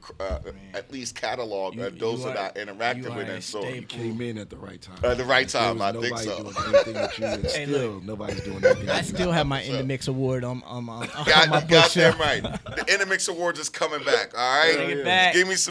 [SPEAKER 1] at least catalog those that I interacted with. And so
[SPEAKER 3] you came in at the right time.
[SPEAKER 1] At the right time, I think so.
[SPEAKER 3] Doing anything that you and still nobody's doing anything.
[SPEAKER 2] I still have my inDmix award on my
[SPEAKER 1] got
[SPEAKER 2] bookshelf.
[SPEAKER 1] that right. The inDmix award is coming back. All right,
[SPEAKER 2] Bring it back.
[SPEAKER 1] Give me some.